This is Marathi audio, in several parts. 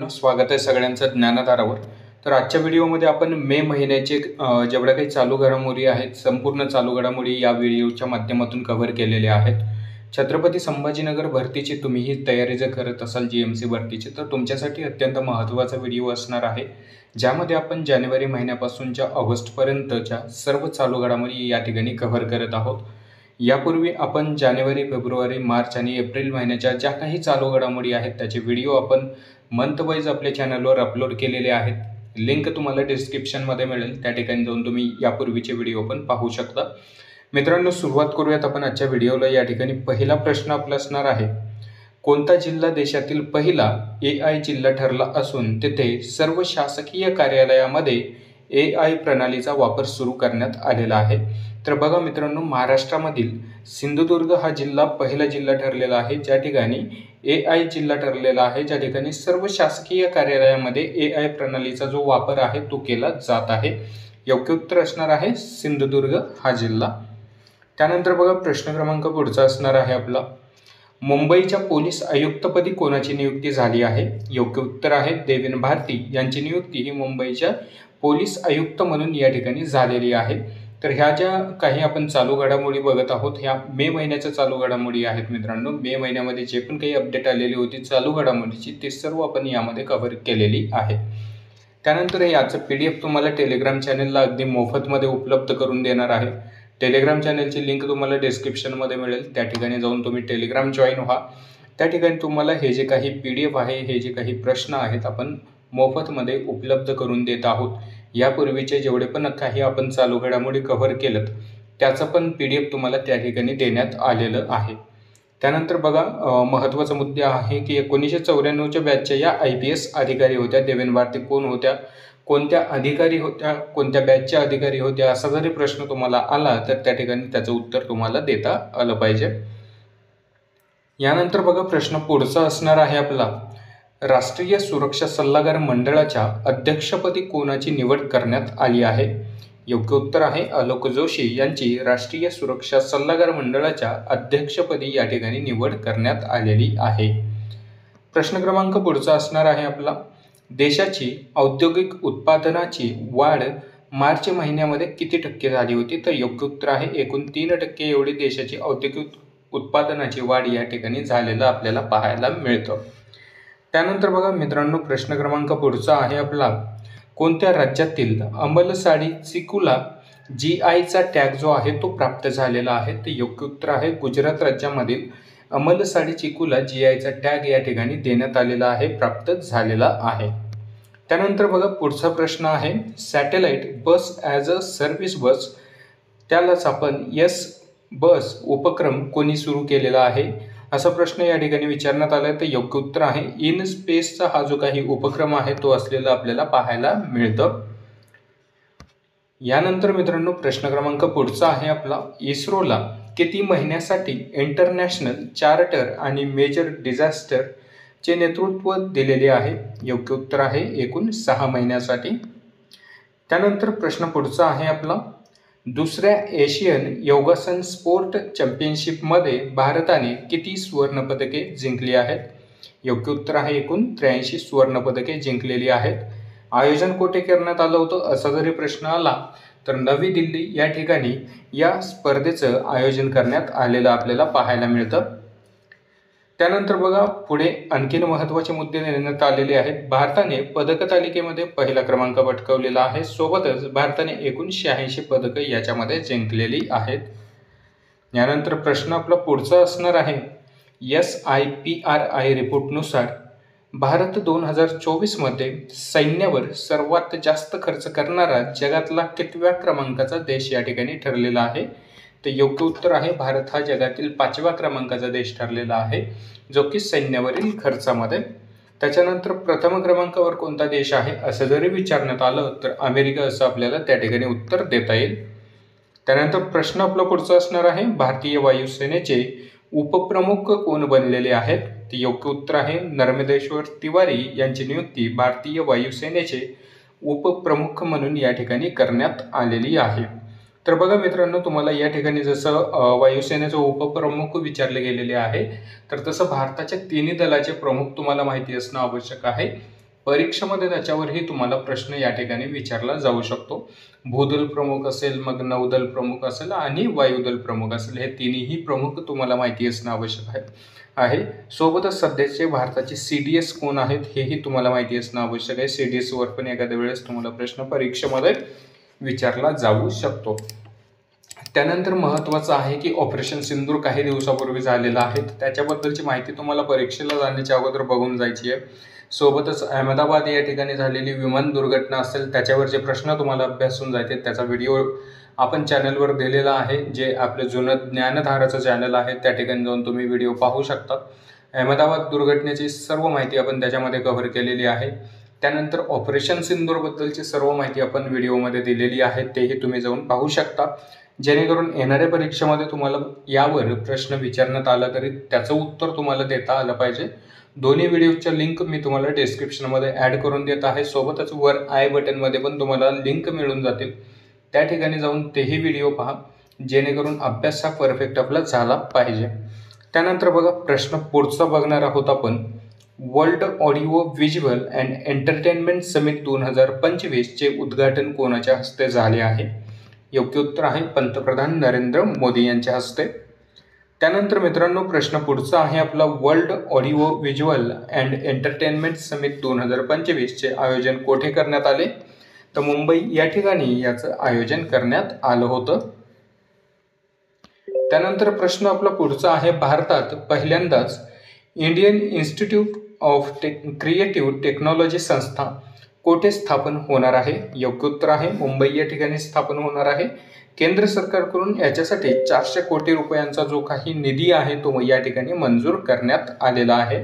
स्वागत आहे सगळ्यांचं ज्ञानाधारावर। तर आजच्या व्हिडिओमध्ये आपण मे महिन्याचे जेवढ्या काही चालू घडामोडी आहेत, संपूर्ण चालू घडामोडी या व्हिडिओच्या माध्यमातून कव्हर केलेले आहेत। छत्रपती संभाजीनगर भरतीची तुम्हीही तयारी जर करत असाल जीएमसी भरतीची, तर तुमच्यासाठी अत्यंत महत्त्वाचा व्हिडिओ असणार आहे, ज्यामध्ये आपण जानेवारी महिन्यापासूनच्या ऑगस्टपर्यंतच्या सर्व चालू घडामोडी या ठिकाणी कव्हर करत आहोत। यापूर्वी आपण जानेवारी, फेब्रुवारी, मार्च आणि एप्रिल महिन्याच्या ज्या काही चालू घडामोडी आहेत त्याचे व्हिडिओ आपण मंथ वाईज आपल्या चॅनलवर अपलोड केलेले आहेत। लिंक तुम्हाला डिस्क्रिप्शनमध्ये मिळेल, त्या ठिकाणी जाऊन तुम्ही यापूर्वीचे व्हिडिओ पण पाहू शकता। मित्रांनो, सुरुवात करूयात आपण आजच्या व्हिडिओला। या ठिकाणी पहिला प्रश्न आपला असणार आहे, कोणता जिल्हा देशातील पहिला AI जिल्हा ठरला असून तेथे सर्व शासकीय कार्यालयामध्ये AI प्रणालीचा वापर सुरू करण्यात आलेला आहे? तर बघा मित्रांनो, महाराष्ट्रामधील सिंधुदुर्ग हा जिल्हा पहिला जिल्हा ठरलेला आहे, ज्या ठिकाणी AI जिल्हा ठरलेला आहे, ज्या ठिकाणी सर्व शासकीय कार्यालयामध्ये AI प्रणालीचा जो वापर आहे तो केला जात आहे। योग्य उत्तर असणार आहे सिंधुदुर्ग हा जिल्हा। त्यानंतर बघा प्रश्न क्रमांक पुढचा असणार आहे आपला, मुंबईच्या पोलीस आयुक्तपदी कोणाची नियुक्ती झाली आहे? योग्य उत्तर आहे देवेन भारती यांची नियुक्ती ही मुंबईच्या पोलीस आयुक्त म्हणून या ठिकाणी झालेली आहे। तर ह्या ज्या काही आपण चालू घडामोडी बघत आहोत, ह्या मे महिन्याच्या चालू घडामोडी आहेत मित्रांनो। मे महिन्यामध्ये जे पण काही अपडेट आलेली होती चालू घडामोडीची, ते सर्व आपण यामध्ये कव्हर केलेली आहे। त्यानंतर याचं PDF तुम्हाला टेलिग्राम चॅनलला अगदी मोफतमध्ये उपलब्ध करून देणार आहे। टेलिग्राम चॅनलची लिंक तुम्हाला डिस्क्रिप्शनमध्ये मिळेल, त्या ठिकाणी जाऊन तुम्ही टेलिग्राम जॉईन व्हा। त्या ठिकाणी तुम्हाला हे जे काही PDF आहे, हे जे काही प्रश्न आहेत, आपण मोफतमध्ये उपलब्ध करून देत आहोत। यापूर्वीचे जेवढे पण काही आपण चालू घडामोडी कव्हर केलं त्याचं पण PDF तुम्हाला त्या ठिकाणी देण्यात आलेलं आहे। त्यानंतर बघा महत्त्वाचा मुद्दा आहे की 1994च्या बॅचच्या या IPS अधिकारी होत्या देवेन भारती कोण होत्या, कोणत्या अधिकारी होत्या, कोणत्या बॅचच्या अधिकारी होत्या, असा जरी प्रश्न तुम्हाला आला तर त्या ठिकाणी त्याचं उत्तर तुम्हाला देता आलं पाहिजे। यानंतर बघा प्रश्न पुढचा असणार आहे आपला, राष्ट्रीय सुरक्षा सल्लागार मंडळाच्या अध्यक्षपदी कोणाची निवड करण्यात आली आहे? योग्य उत्तर आहे आलोक जोशी यांची राष्ट्रीय सुरक्षा सल्लागार मंडळाच्या अध्यक्षपदी या ठिकाणी निवड करण्यात आलेली आहे। प्रश्न क्रमांक पुढचा असणार आहे आपला, देशाची औद्योगिक उत्पादनाची वाढ मार्च महिन्यामध्ये किती टक्के झाली होती? तर योग्य उत्तर आहे एकूण 3% एवढी देशाची औद्योगिक उत्पादनाची वाढ या ठिकाणी झालेलं आपल्याला पाहायला मिळतं। त्यानंतर बघा मित्रांनो, प्रश्न क्रमांक पुढचा आहे आपला, कोणत्या राज्यातील अंमल साडी चिकूला GIचा टॅग जो आहे तो प्राप्त झालेला आहे? तर योग्य उत्तर आहे गुजरात राज्यामधील अंमल साडी चिकूला GIचा टॅग या ठिकाणी देण्यात आलेला आहे, प्राप्त झालेला आहे। त्यानंतर बघा पुढचा प्रश्न आहे, satellite bus as a service bus, त्यालाच आपण S बस उपक्रम कोणी सुरू केलेला आहे, असा प्रश्न या ठिकाणी विचारण्यात आला आहे। तर योग्य उत्तर आहे इन स्पेसचा हा जो काही उपक्रम आहे तो असलेला आपल्याला पाहायला मिळतं। यानंतर मित्रांनो प्रश्न क्रमांक पुढचा आहे आपला, इस्रोला किती महिन्यासाठी इंटरनॅशनल चार्टर आणि मेजर डिझास्टरचे नेतृत्व दिलेले आहे? योग्य उत्तर आहे एकूण 6 महिन्यासाठी। त्यानंतर प्रश्न पुढचा आहे आपला, दुसऱ्या एशियन योगासन स्पोर्ट चॅम्पियनशिपमध्ये भारताने किती सुवर्णपदके जिंकली आहेत? योग्य उत्तर आहे एकूण 83 सुवर्णपदके जिंकलेली आहेत। आयोजन कुठे करण्यात आलं होतं असा जरी प्रश्न आला तर नवी दिल्ली या ठिकाणी या स्पर्धेचं आयोजन करण्यात आलेलं आपल्याला पाहायला मिळतं। त्यानंतर बघा पुढे आणखीन महत्त्वाचे मुद्दे देण्यात आलेले आहेत, भारताने पदक तालिकेमध्ये पहिला क्रमांक पटकावलेला आहे, सोबतच भारताने एकूण 86 पदकं याच्यामध्ये जिंकलेली आहेत। यानंतर प्रश्न आपला पुढचा असणार आहे, SIPRI रिपोर्टनुसार भारत 2024 मध्ये सैन्यावर सर्वात जास्त खर्च करणारा जगातला कितव्या क्रमांकाचा देश या ठिकाणी ठरलेला आहे? तर योग्य उत्तर आहे भारत हा जगातील 5व्या क्रमांकाचा देश ठरलेला आहे, जो की सैन्यावरील खर्चामध्ये। त्याच्यानंतर प्रथम क्रमांकावर कोणता देश आहे असं जरी विचारण्यात आलं तर अमेरिका असं आपल्याला त्या ठिकाणी उत्तर देता येईल। त्यानंतर प्रश्न आपला पुढचा असणार आहे, भारतीय वायुसेनेचे उपप्रमुख कोण बनलेले आहेत? ते योग्य उत्तर आहे नर्मदेश्वर तिवारी यांची नियुक्ती भारतीय वायुसेनेचे उपप्रमुख म्हणून या ठिकाणी करण्यात आलेली आहे। तर बघा मित्रांनो, तुम्हाला या ठिकाणी जसं वायुसेनेचे उपप्रमुख विचारले गेलेले आहे, तर तसं भारताच्या तिन्ही दलाचे प्रमुख तुम्हाला माहिती असणं आवश्यक आहे। परीक्षेमध्ये त्याच्यावरही तुम्हाला प्रश्न या ठिकाणी विचारला जाऊ शकतो. भूदल प्रमुख असेल, मग नौदल प्रमुख असेल आणि वायुदल प्रमुख असेल, हे तिन्ही प्रमुख तुम्हाला माहिती असणं आवश्यक आहे. सोबतच सध्याचे भारताचे CDS कोण आहेत हेही तुम्हाला माहिती असणं आवश्यक आहे. CDS वर पण एखाद्या वेळेस तुम्हाला प्रश्न परीक्षेमध्ये विचारला जाऊ शकतो. त्यानंतर महत्त्वाचं आहे की ऑपरेशन सिंदूर काही दिवसापूर्वी झालेलं आहे, त्याच्याबद्दलची माहिती तुम्हाला परीक्षेला जाण्याच्या अगोदर बघून जायची आहे. सोबतच अहमदाबाद या ठिकाणी झालेली विमान दुर्घटना असेल त्याच्यावरचे प्रश्न तुम्हाला अभ्यासून जायचे, त्याचा व्हिडिओ आपण चॅनलवर दिलेला आहे, जे आपलं जुनं ज्ञानधाराचं चॅनल आहे, त्या ठिकाणी जाऊन तुम्ही व्हिडिओ पाहू शकता. अहमदाबाद दुर्घटनेची सर्व माहिती आपण त्याच्यामध्ये कव्हर केलेली आहे. त्यानंतर ऑपरेशन सिंदूरबद्दलची सर्व माहिती आपण व्हिडिओमध्ये दिलेली आहे, तेही तुम्ही जाऊन पाहू शकता, जेणेकरून येणाऱ्या परीक्षेमध्ये तुम्हाला यावर प्रश्न विचारण्यात आला तरी त्याचं उत्तर तुम्हाला देता आलं पाहिजे. दोन्ही व्हिडिओच्या लिंक मी तुम्हाला डिस्क्रिप्शनमध्ये ॲड करून देत आहे. सोबतच वर आय बटनमध्ये पण तुम्हाला लिंक मिळून जातील, त्या ठिकाणी जाऊन तेही व्हिडिओ पहा, जेणेकरून अभ्यास हा परफेक्ट आपला झाला पाहिजे. त्यानंतर बघा प्रश्न पुढचा बघणार आहोत आपण. World audio visual and entertainment summit 2025 चे उद्घाटन कोणाच्या हस्ते झाले आहे? योग्य उत्तर आहे पंतप्रधान नरेंद्र मोदी यांच्या हस्ते. त्यानंतर मित्रांनो प्रश्न पुढचा आहे आपला. World audio visual and entertainment summit 2025 चे आयोजन कोठे करण्यात आले? तर मुंबई या ठिकाणी याचं आयोजन करण्यात आलं होतं. त्यानंतर प्रश्न आपला पुढचा आहे. भारतात पहिल्यांदाच Indian institute of creative technology संस्था कोठे स्थापन होणार आहे? योग्य उत्तर आहे मुंबई या ठिकाणी स्थापन होणार आहे. केंद्र सरकारकडून याच्यासाठी 400 कोटी रुपयांचा जो काही निधी आहे तो या ठिकाणी मंजूर करण्यात आलेला आहे.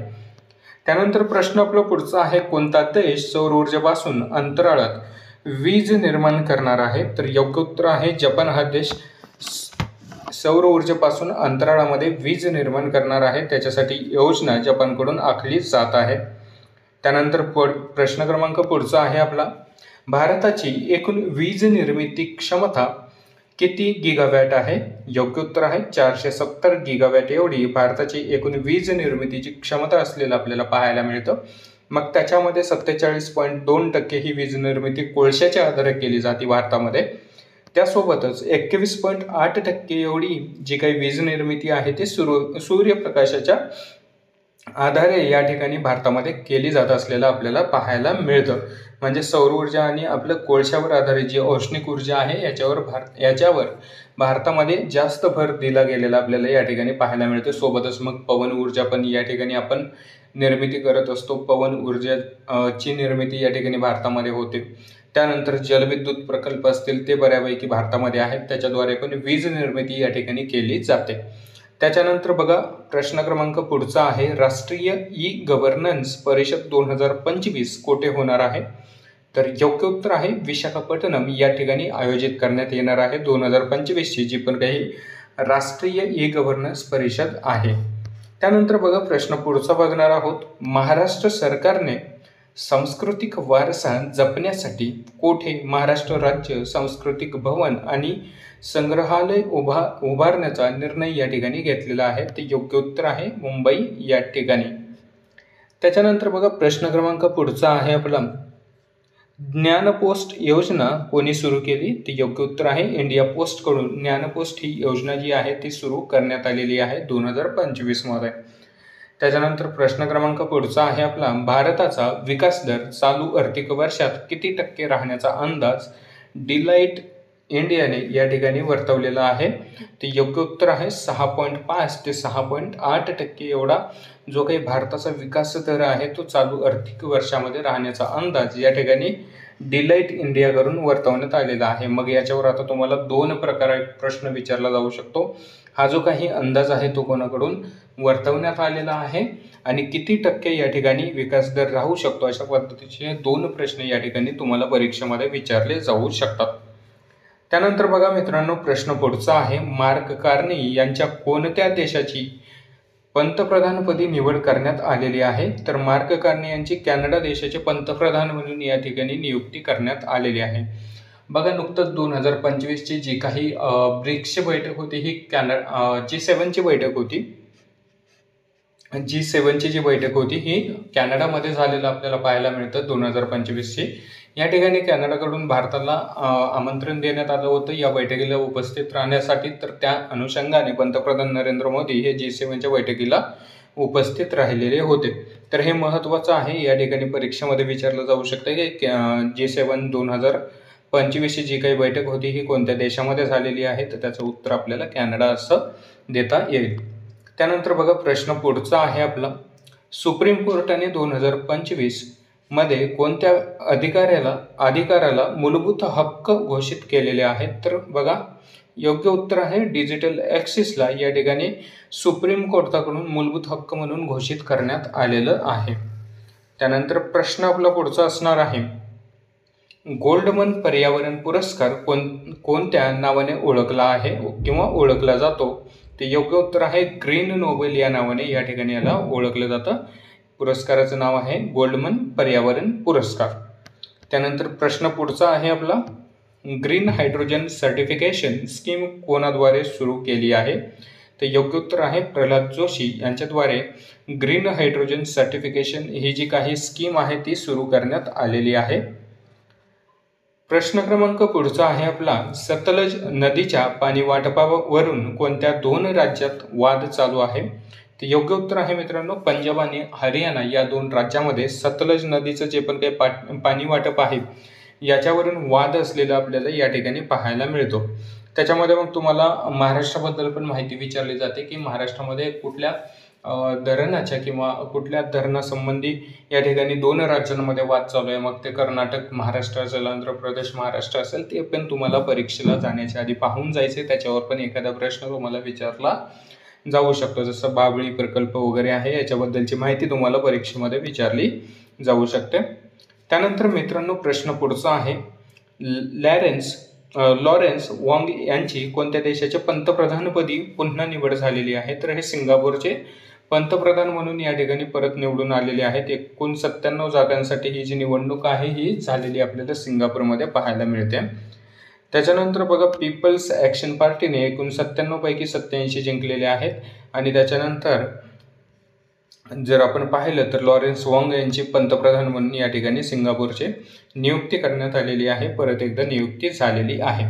त्यानंतर प्रश्न आपला पुढचा आहे. कोणता देश सौर ऊर्जेपासून अंतराळात वीज निर्माण करणार आहे? तर योग्य उत्तर आहे जपान हा देश सौर ऊर्जेपासून अंतराळामध्ये वीज निर्माण करणार आहे. त्याच्यासाठी योजना जपानकडून आखली जात आहे. त्यानंतर प्रश्न क्रमांक पुढचा आहे आपला. भारताची एकूण वीज निर्मिती क्षमता किती गिगावॅट आहे? योग्य उत्तर आहे 470 गिगावॅट एवढी भारताची एकूण वीज निर्मितीची क्षमता असलेलं आपल्याला पाहायला मिळतं. मग त्याच्यामध्ये 47.2% ही वीज निर्मिती कोळशाच्या आधारे केली जाते भारतामध्ये. त्यासोबतच 21.8% एवढी जी काही वीज निर्मिती आहे ती सूर्यप्रकाशाच्या आधारे या ठिकाणी भारतामध्ये केली जात असलेलं आपल्याला पाहायला मिळतं. म्हणजे सौर ऊर्जा आणि आपलं कोळशावर आधारित जी औष्णिक ऊर्जा आहे याच्यावर भारतामध्ये जास्त भर दिला गेलेला आपल्याला या ठिकाणी पाहायला मिळतं. सोबतच मग पवन ऊर्जा पण या ठिकाणी आपण निर्मिती करत असतो. पवन ऊर्जाची निर्मिती या ठिकाणी भारतामध्ये होते. त्यानंतर जलविद्युत प्रकल्प असतील ते बऱ्यापैकी भारतामध्ये आहेत, त्याच्याद्वारे पण वीज निर्मिती या ठिकाणी केली जाते. त्याच्यानंतर बघा प्रश्न क्रमांक पुढचा आहे. राष्ट्रीय ई गव्हर्नन्स परिषद 2025 कोठे होणार आहे? तर योग्य उत्तर आहे विशाखापट्टणम या ठिकाणी आयोजित करण्यात येणार आहे. 2025ची जी पण काही राष्ट्रीय ई गव्हर्नन्स परिषद आहे. त्यानंतर बघा प्रश्न पुढचा बघणार आहोत. महाराष्ट्र सरकारने सांस्कृतिक वारसा जपण्यासाठी कोठे महाराष्ट्र राज्य सांस्कृतिक भवन आणि संग्रहालय उभारण्याचा निर्णय या ठिकाणी घेतलेला आहे? ते योग्य उत्तर आहे मुंबई या ठिकाणी. त्याच्यानंतर बघा प्रश्न क्रमांक पुढचा आहे आपला. ज्ञानपोस्ट योजना कोणी सुरू केली? ते योग्य उत्तर आहे इंडिया पोस्ट कडून ज्ञानपोस्ट ही योजना जी आहे ती सुरू करण्यात आलेली आहे 2025 मध्ये. त्याच्यानंतर प्रश्न क्रमांक पुढचा आहे आपला. भारताचा विकास दर चालू आर्थिक वर्षात किती टक्के राहण्याचा अंदाज डिलाइट इंडियाने या ठिकाणी वर्तवलेला आहे? ते योग्य उत्तर आहे 6.5 ते 6.8% एवढा जो काही भारताचा विकास दर आहे तो चालू आर्थिक वर्षामध्ये राहण्याचा अंदाज या ठिकाणी डिलाइट इंडियाकडून वर्तवण्यात आलेला आहे. मग याच्यावर आता तुम्हाला 2 प्रकारे प्रश्न विचारला जाऊ शकतो. हा जो काही अंदाज आहे तो कोणाकडून वर्तवण्यात आलेला आहे आणि किती टक्के या ठिकाणी विकास दर राहू शकतो, अशा पद्धतीचे 2 प्रश्न या ठिकाणी तुम्हाला परीक्षेमध्ये विचारले जाऊ शकतात. त्यानंतर बघा मित्रांनो प्रश्न पुढचा आहे. मार्क कार्नी यांच्या कोणत्या देशाची पंतप्रधानपदी निवड करण्यात आलेली आहे? तर मार्क कार्नी यांची कॅनडा देशाचे पंतप्रधान म्हणून या ठिकाणी नियुक्ती करण्यात आलेली आहे. बघा नुकतंच 2025ची जी काही ब्रिक्सची बैठक होती ही G7ची बैठक होती. G7ची जी बैठक होती ही कॅनडामध्ये झालेलं आपल्याला पाहायला मिळतं 2025ची. या ठिकाणी कॅनडाकडून भारताला आमंत्रण देण्यात आलं होतं या बैठकीला उपस्थित राहण्यासाठी. तर त्या अनुषंगाने पंतप्रधान नरेंद्र मोदी हे G7च्या बैठकीला उपस्थित राहिलेले होते. तर हे महत्त्वाचं आहे. या ठिकाणी परीक्षेमध्ये विचारलं जाऊ शकतं की G7 2025ची जी काही बैठक होती ही कोणत्या देशामध्ये झालेली आहे, तर त्याचं उत्तर आपल्याला कॅनडा असं देता येईल. त्यानंतर बघा प्रश्न पुढचा आहे आपला, सुप्रीम कोर्टाने 2025 मध्ये कोणत्या अधिकाराला मूलभूत हक्क घोषित केलेले आहेत? तर बघा योग्य उत्तर आहे डिजिटल ॲक्सेसला या ठिकाणी सुप्रीम कोर्टाकडून मूलभूत हक्क म्हणून घोषित करण्यात आलेलं आहे. त्यानंतर प्रश्न आपला पुढचा असणार आहे, गोल्डमन पर्यावरण पुरस्कार कोणत्या नावाने ओळखला आहे किंवा ओळखला जातो? ते योग्य उत्तर आहे ग्रीन नोबेल या नावाने या ठिकाणी याला ओळखलं जातं. पुरस्काराचं नाव आहे गोल्डमन पर्यावरण पुरस्कार. त्यानंतर प्रश्न पुढचा आहे आपला, ग्रीन हायड्रोजन सर्टिफिकेशन स्कीम कोणाद्वारे सुरू केली आहे? तर योग्य उत्तर आहे प्रल्हाद जोशी यांच्याद्वारे ग्रीन हायड्रोजन सर्टिफिकेशन ही जी काही स्कीम आहे ती सुरू करण्यात आलेली आहे. प्रश्न क्रमांक पुढचा आहे आपला, सतलज नदीच्या पाणी वाटपावरून कोणत्या 2 राज्यात वाद चालू आहे? तर योग्य उत्तर आहे मित्रांनो पंजाब आणि हरियाणा या 2 राज्यामध्ये सतलज नदीचं जे पण काही पाणी वाटप आहे याच्यावरून वाद असलेला आपल्याला या ठिकाणी पाहायला मिळतो. त्याच्यामध्ये मग तुम्हाला महाराष्ट्राबद्दल पण माहिती विचारली जाते की महाराष्ट्रामध्ये कुठल्या धरणाच्या किंवा कुठल्या धरणासंबंधी या ठिकाणी 2 राज्यांमध्ये वाद चालू आहे. मग ते कर्नाटक महाराष्ट्र असेल, आंध्र प्रदेश महाराष्ट्र असेल, ते पण तुम्हाला परीक्षेला जाण्याच्या आधी पाहून जायचे. त्याच्यावर पण एखादा प्रश्न तुम्हाला विचारला जाऊ शकतो. जसं बाबळी प्रकल्प वगैरे आहे याच्याबद्दलची माहिती तुम्हाला परीक्षेमध्ये विचारली जाऊ शकते. त्यानंतर मित्रांनो प्रश्न पुढचा आहे, लॉरेन्स वॉंग यांची कोणत्या देशाच्या पंतप्रधानपदी पुन्हा निवड झालेली आहे? तर हे सिंगापूरचे पंतप्रधान म्हणून या ठिकाणी परत निवडून आलेले आहेत. एकूण 97 जागांसाठी ही जी निवडणूक आहे ही झालेली आपल्याला सिंगापूरमध्ये पाहायला मिळते. त्याच्यानंतर बघा पीपल्स ॲक्शन पार्टीने एकूण 97 पैकी 87 जिंकलेले आहेत. आणि त्याच्यानंतर जर आपण पाहिलं तर लॉरेन्स वॉंग यांची पंतप्रधान म्हणून या ठिकाणी सिंगापूरचे नियुक्ती करण्यात आलेली आहे. परत एकदा नियुक्ती झालेली आहे.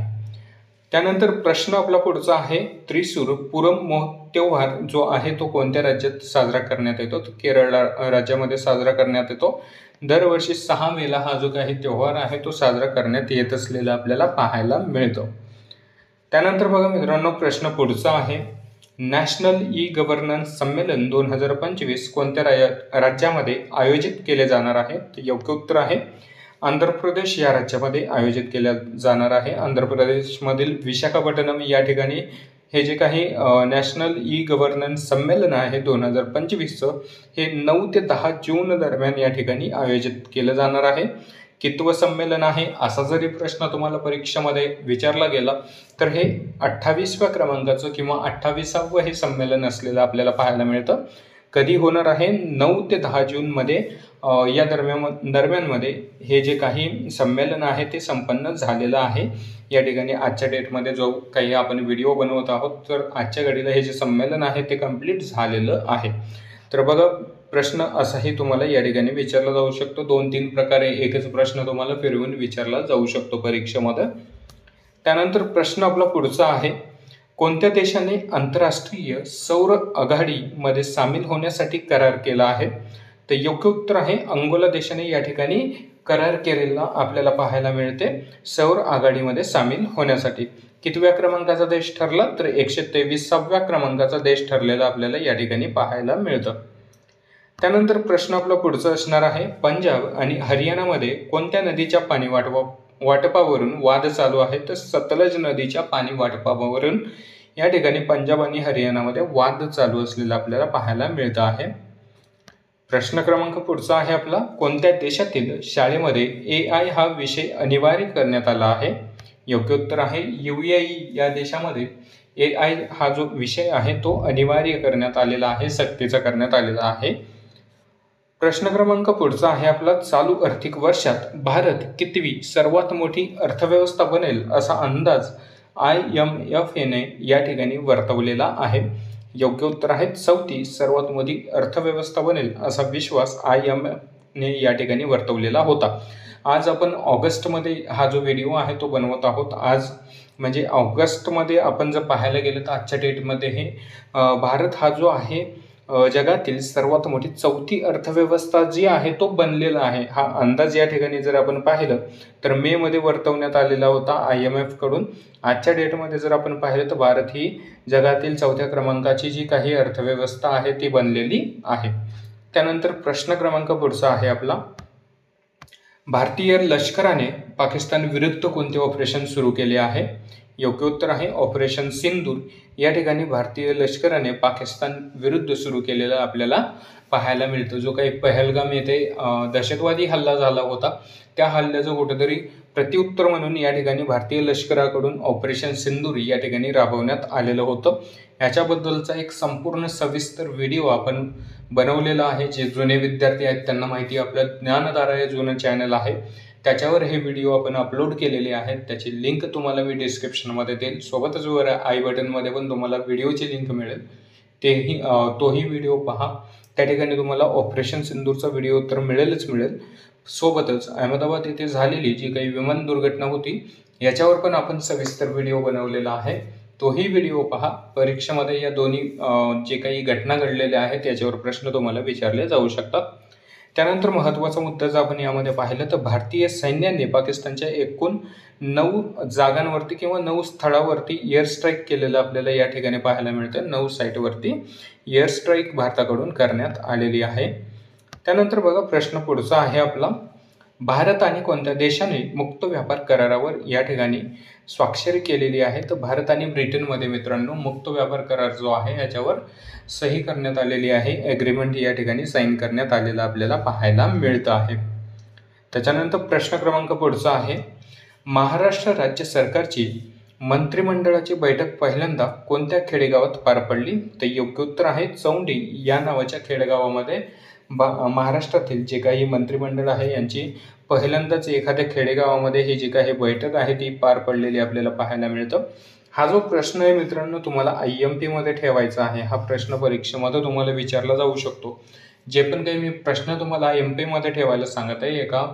त्यानंतर प्रश्न आपला पुढचा आहे, त्रिशूर पुरम त्योहार जो आहे तो कोणत्या राज्यात साजरा करण्यात येतो? तर केरळ राज्यामध्ये साजरा करण्यात येतो. दरवर्षी 6 मेला हा जो काही त्योहार आहे तो साजरा करण्यात येत असलेला आपल्याला पाहायला मिळतो. त्यानंतर बघा मित्रांनो प्रश्न पुढचा आहे, नॅशनल ई गव्हर्नन्स संमेलन 2025 कोणत्या राज्यामध्ये आयोजित केले जाणार आहे? तर योग्य उत्तर आहे आंध्र प्रदेश या राज्यामध्ये आयोजित केल्या जाणार आहे. आंध्र प्रदेशमधील विशाखापट्टणम या ठिकाणी हे जे काही नॅशनल ई गव्हर्नन्स संमेलन आहे 2025चं हे 9 ते 10 जून दरम्यान या ठिकाणी आयोजित केलं जाणार आहे. कितवं संमेलन आहे असा जरी प्रश्न तुम्हाला परीक्षेमध्ये विचारला गेला तर हे 28व्या क्रमांकाचं किंवा 28वं हे संमेलन असलेलं आपल्याला पाहायला मिळतं. कधी होणार आहे? 9 ते 10 जूनमध्ये या दरम्यानमध्ये हे जे काही संमेलन आहे ते संपन्न झालेलं आहे. या ठिकाणी आजच्या डेटमध्ये जो काही आपण व्हिडिओ बनवत आहोत तर आजच्या घडीला हे जे संमेलन आहे ते कंप्लीट झालेलं आहे. तर बघा प्रश्न असाही तुम्हाला या ठिकाणी विचारला जाऊ शकतो. 2-3 प्रकारे एकच प्रश्न तुम्हाला फिरवून विचारला जाऊ शकतो परीक्षेमध्ये. त्यानंतर प्रश्न आपला पुढचा आहे, कोणत्या देशाने आंतरराष्ट्रीय सौर आघाडीमध्ये सामील होण्यासाठी करार केला आहे? तर योग्य उत्तर आहे अंगोला देशाने या ठिकाणी करार केलेला आपल्याला पाहायला मिळते सौर आघाडीमध्ये सामील होण्यासाठी. कितव्या क्रमांकाचा देश ठरला? तर 123व्या क्रमांकाचा देश ठरलेला आपल्याला या ठिकाणी पाहायला मिळतं. त्यानंतर प्रश्न आपला पुढचा असणार आहे, पंजाब आणि हरियाणामध्ये कोणत्या नदीच्या पाणी वाटपावरून वाद चालू आहे? तर सतलज नदीच्या पाणी वाटपावरून या ठिकाणी पंजाब आणि हरियाणामध्ये वाद चालू असलेला आपल्याला पाहायला मिळत आहे. प्रश्न क्रमांक पुढचा आहे आपला, कोणत्या देशातील शाळेमध्ये AI हा विषय अनिवार्य करण्यात आला आहे? योग्य उत्तर आहे UAE या देशामध्ये AI हा जो विषय आहे तो अनिवार्य करण्यात आलेला आहे, सक्तीचा करण्यात आलेला आहे. प्रश्न क्रमांक पुढचा आहे आपला, चालू आर्थिक वर्षात भारत कितवी सर्वात मोठी अर्थव्यवस्था बनेल असा अंदाज IMF ने या ठिकाणी वर्तवलेला आहे? योग्य उत्तर आहे चौथी सर्वात मोठी अर्थव्यवस्था बनेल असा विश्वास IMFने या ठिकाणी वर्तवलेला होता. आज आपण ऑगस्टमध्ये हा जो व्हिडिओ आहे तो बनवत आहोत. आज म्हणजे ऑगस्टमध्ये आपण जर पाहायला गेलं तर आजच्या डेटमध्ये हे भारत हा जो आहे जगातील सर्वात मोठी चौथी अर्थव्यवस्था जी आहे तो बनलेला आहे. हा अंदाज या ठिकाणी जर आपण पाहिलं तर मेमध्ये वर्तवण्यात आलेला होता IMF कडून. आजच्या डेटमध्ये जर आपण पाहिलं तर भारत ही जगातील चौथ्या क्रमांकाची जी काही अर्थव्यवस्था आहे ती बनलेली आहे. त्यानंतर प्रश्न क्रमांक पुढचा आहे आपला, भारतीय लष्कराने पाकिस्तान विरुद्ध कोणते ऑपरेशन सुरू केले आहे? योग्य उत्तर आहे ऑपरेशन सिंदूर. या ठिकाणी भारतीय लष्कराने पाकिस्तान विरुद्ध सुरू केलेला आपल्याला पाहायला मिळतं. जो काही पहलगाम येथे दहशतवादी हल्ला झाला होता त्या हल्ल्याचं कुठेतरी प्रत्युत्तर म्हणून या ठिकाणी भारतीय लष्कराकडून ऑपरेशन सिंदूर या ठिकाणी राबवण्यात आलेलं होतं. याच्याबद्दलचा एक संपूर्ण सविस्तर व्हिडिओ आपण बनवलेला आहे. जे जुने विद्यार्थी आहेत त्यांना माहिती, आपलं ज्ञानधारा हे जुनं चॅनल आहे त्याच्यावर हे व्हिडिओ आपण अपलोड केलेले आहेत. त्याची लिंक तुम्हाला मी डिस्क्रिप्शनमध्ये देईल. सोबतच वर आय बटनमध्ये पण तुम्हाला व्हिडिओची लिंक मिळेल. तोही व्हिडिओ पहा. त्या ठिकाणी तुम्हाला ऑपरेशन सिंदूरचा व्हिडिओ तर मिळेलच मिळेल. सोबतच अहमदाबाद येथे झालेली जी काही विमान दुर्घटना होती याच्यावर पण आपण सविस्तर व्हिडिओ बनवलेला आहे. तोही व्हिडिओ पहा. परीक्षेमध्ये या दोन्ही जे काही घटना घडलेल्या आहेत याच्यावर प्रश्न तुम्हाला विचारले जाऊ शकतात. त्यानंतर महत्त्वाचा मुद्दा जर आपण यामध्ये पाहिलं तर भारतीय सैन्याने पाकिस्तानच्या एकूण 9 जागांवरती किंवा 9 स्थळावरती एअर स्ट्राईक केलेलं आपल्याला या ठिकाणी पाहायला मिळतं. 9 साईटवरती एअर स्ट्राईक भारताकडून करण्यात आलेली आहे. त्यानंतर बघा प्रश्न पुढचा आहे आपला, भारत आणि कोणत्या देशाने मुक्त व्यापार करारावर या ठिकाणी स्वाक्षरी केलेली आहे? तर भारत आणि ब्रिटनमध्ये मित्रांनो मुक्त व्यापार करार जो आहे याच्यावर सही करण्यात आलेली आहे. ॲग्रीमेंट या ठिकाणी साईन करण्यात आलेला आपल्याला पाहायला मिळतं आहे. त्याच्यानंतर प्रश्न क्रमांक पुढचा आहे, महाराष्ट्र राज्य सरकारची मंत्रिमंडळाची बैठक पहिल्यांदा कोणत्या खेडेगावात पार पडली? तर योग्य उत्तर आहे चौंडी या नावाच्या खेडेगावामध्ये महाराष्ट्रातील जे काही मंत्रिमंडळ आहे यांची पहिल्यांदाच एखाद्या खेडेगावामध्ये ही जी काही बैठक आहे ती पार पडलेली आपल्याला पाहायला मिळतं. हा जो प्रश्न आहे मित्रांनो तुम्हाला IMP मध्ये ठेवायचा आहे. हा प्रश्न परीक्षेमध्ये तुम्हाला विचारला जाऊ शकतो. जे पण काही मी प्रश्न तुम्हाला IMP मध्ये ठेवायला सांगत आहे एका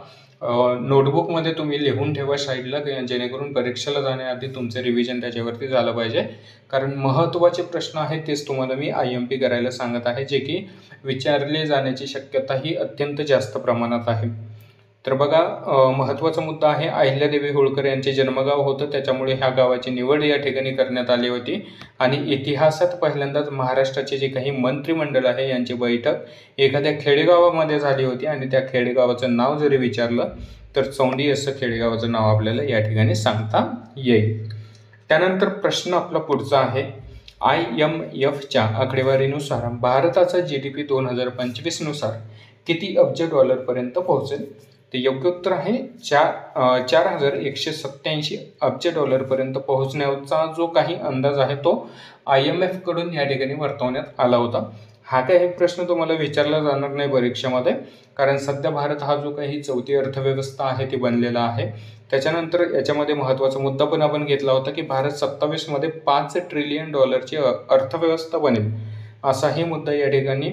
नोटबुकमध्ये तुम्ही लिहून ठेवा साईडला, जेणेकरून परीक्षेला जाण्याआधी तुमचं रिव्हिजन त्याच्यावरती झालं पाहिजे. कारण महत्त्वाचे प्रश्न आहेत तेच तुम्हाला मी IMP करायला सांगत आहे, जे की विचारले जाण्याची शक्यता ही अत्यंत जास्त प्रमाणात आहे. तर बघा महत्त्वाचा मुद्दा आहे, अहिल्यादेवी होळकर यांचे जन्मगाव होतं त्याच्यामुळे ह्या गावाची निवड या ठिकाणी करण्यात आली होती. आणि इतिहासात पहिल्यांदाच महाराष्ट्राचे जे काही मंत्रिमंडळ आहे यांची बैठक एखाद्या खेडेगावामध्ये झाली होती आणि त्या खेडेगावाचं नाव जरी विचारलं तर चौंडी असं खेडेगावाचं नाव आपल्याला या ठिकाणी सांगता येईल. त्यानंतर प्रश्न आपला पुढचा आहे, IMFच्या आकडेवारीनुसार भारताचा GDP 2025 नुसार किती अब्ज डॉलरपर्यंत पोहोचेल? ते योग्य उत्तर आहे 4,187 अब्ज डॉलरपर्यंत पोहोचण्याचा जो काही अंदाज आहे तो IMF कडून या ठिकाणी वर्तवण्यात आला होता. हा काही प्रश्न तुम्हाला विचारला जाणार नाही परीक्षेमध्ये, कारण सध्या भारत हा जो काही चौथी अर्थव्यवस्था आहे ती बनलेला आहे. त्याच्यानंतर याच्यामध्ये महत्त्वाचा मुद्दा पण आपण घेतला होता की भारत 27 मध्ये $5 ट्रिलियन अर्थव्यवस्था बनेल. असाही मुद्दा या ठिकाणी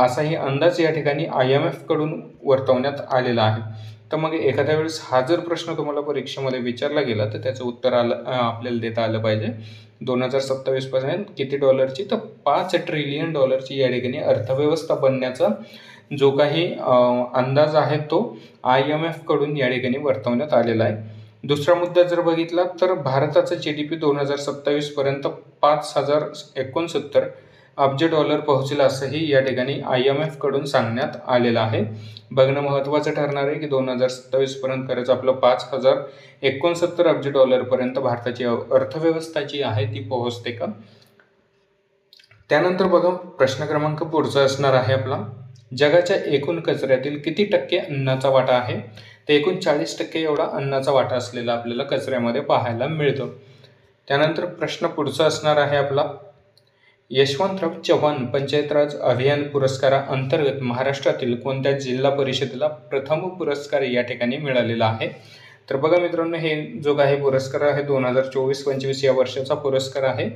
असाही अंदाज या ठिकाणी IMF कडून वर्तवण्यात आलेला आहे. तर मग एखाद्या वेळेस हा जर प्रश्न तुम्हाला परीक्षेमध्ये विचारला गेला तर त्याचं उत्तर आपल्याला देता आलं पाहिजे. 2027 पर्यंत किती डॉलरची? तर $5 ट्रिलियन या ठिकाणी अर्थव्यवस्था बनण्याचा जो काही अंदाज आहे तो IMF कडून या ठिकाणी वर्तवण्यात आलेला आहे. दुसरा मुद्दा जर बघितला तर भारताचा GDP 2027 पर्यंत 5,069 अब्ज डॉलर पोहोचेल असंही या ठिकाणी IMF कडून सांगण्यात आलेलं आहे. बघणं महत्त्वाचं ठरणार आहे की 2027 पर्यंत खरंच आपलं 5,069 अब्ज डॉलरपर्यंत भारताची अर्थव्यवस्था जी आहे ती पोहोचते का? त्यानंतर बघा प्रश्न क्रमांक पुढचा असणार आहे आपला, जगाच्या एकूण कचऱ्यातील किती टक्के अन्नाचा वाटा आहे? तर एकूण 40% एवढा अन्नाचा वाटा असलेला आपल्याला कचऱ्यामध्ये पाहायला मिळतो. त्यानंतर प्रश्न पुढचा असणार आहे आपला, यशवंतराव चव्हाण पंचायत राज अभियान पुरस्काराअंतर्गत महाराष्ट्रातील कोणत्या जिल्हा परिषदेला प्रथम पुरस्कार या ठिकाणी मिळालेला आहे? तर बघा मित्रांनो, हे जो काही पुरस्कार आहे 2024-25 या वर्षाचा पुरस्कार आहे.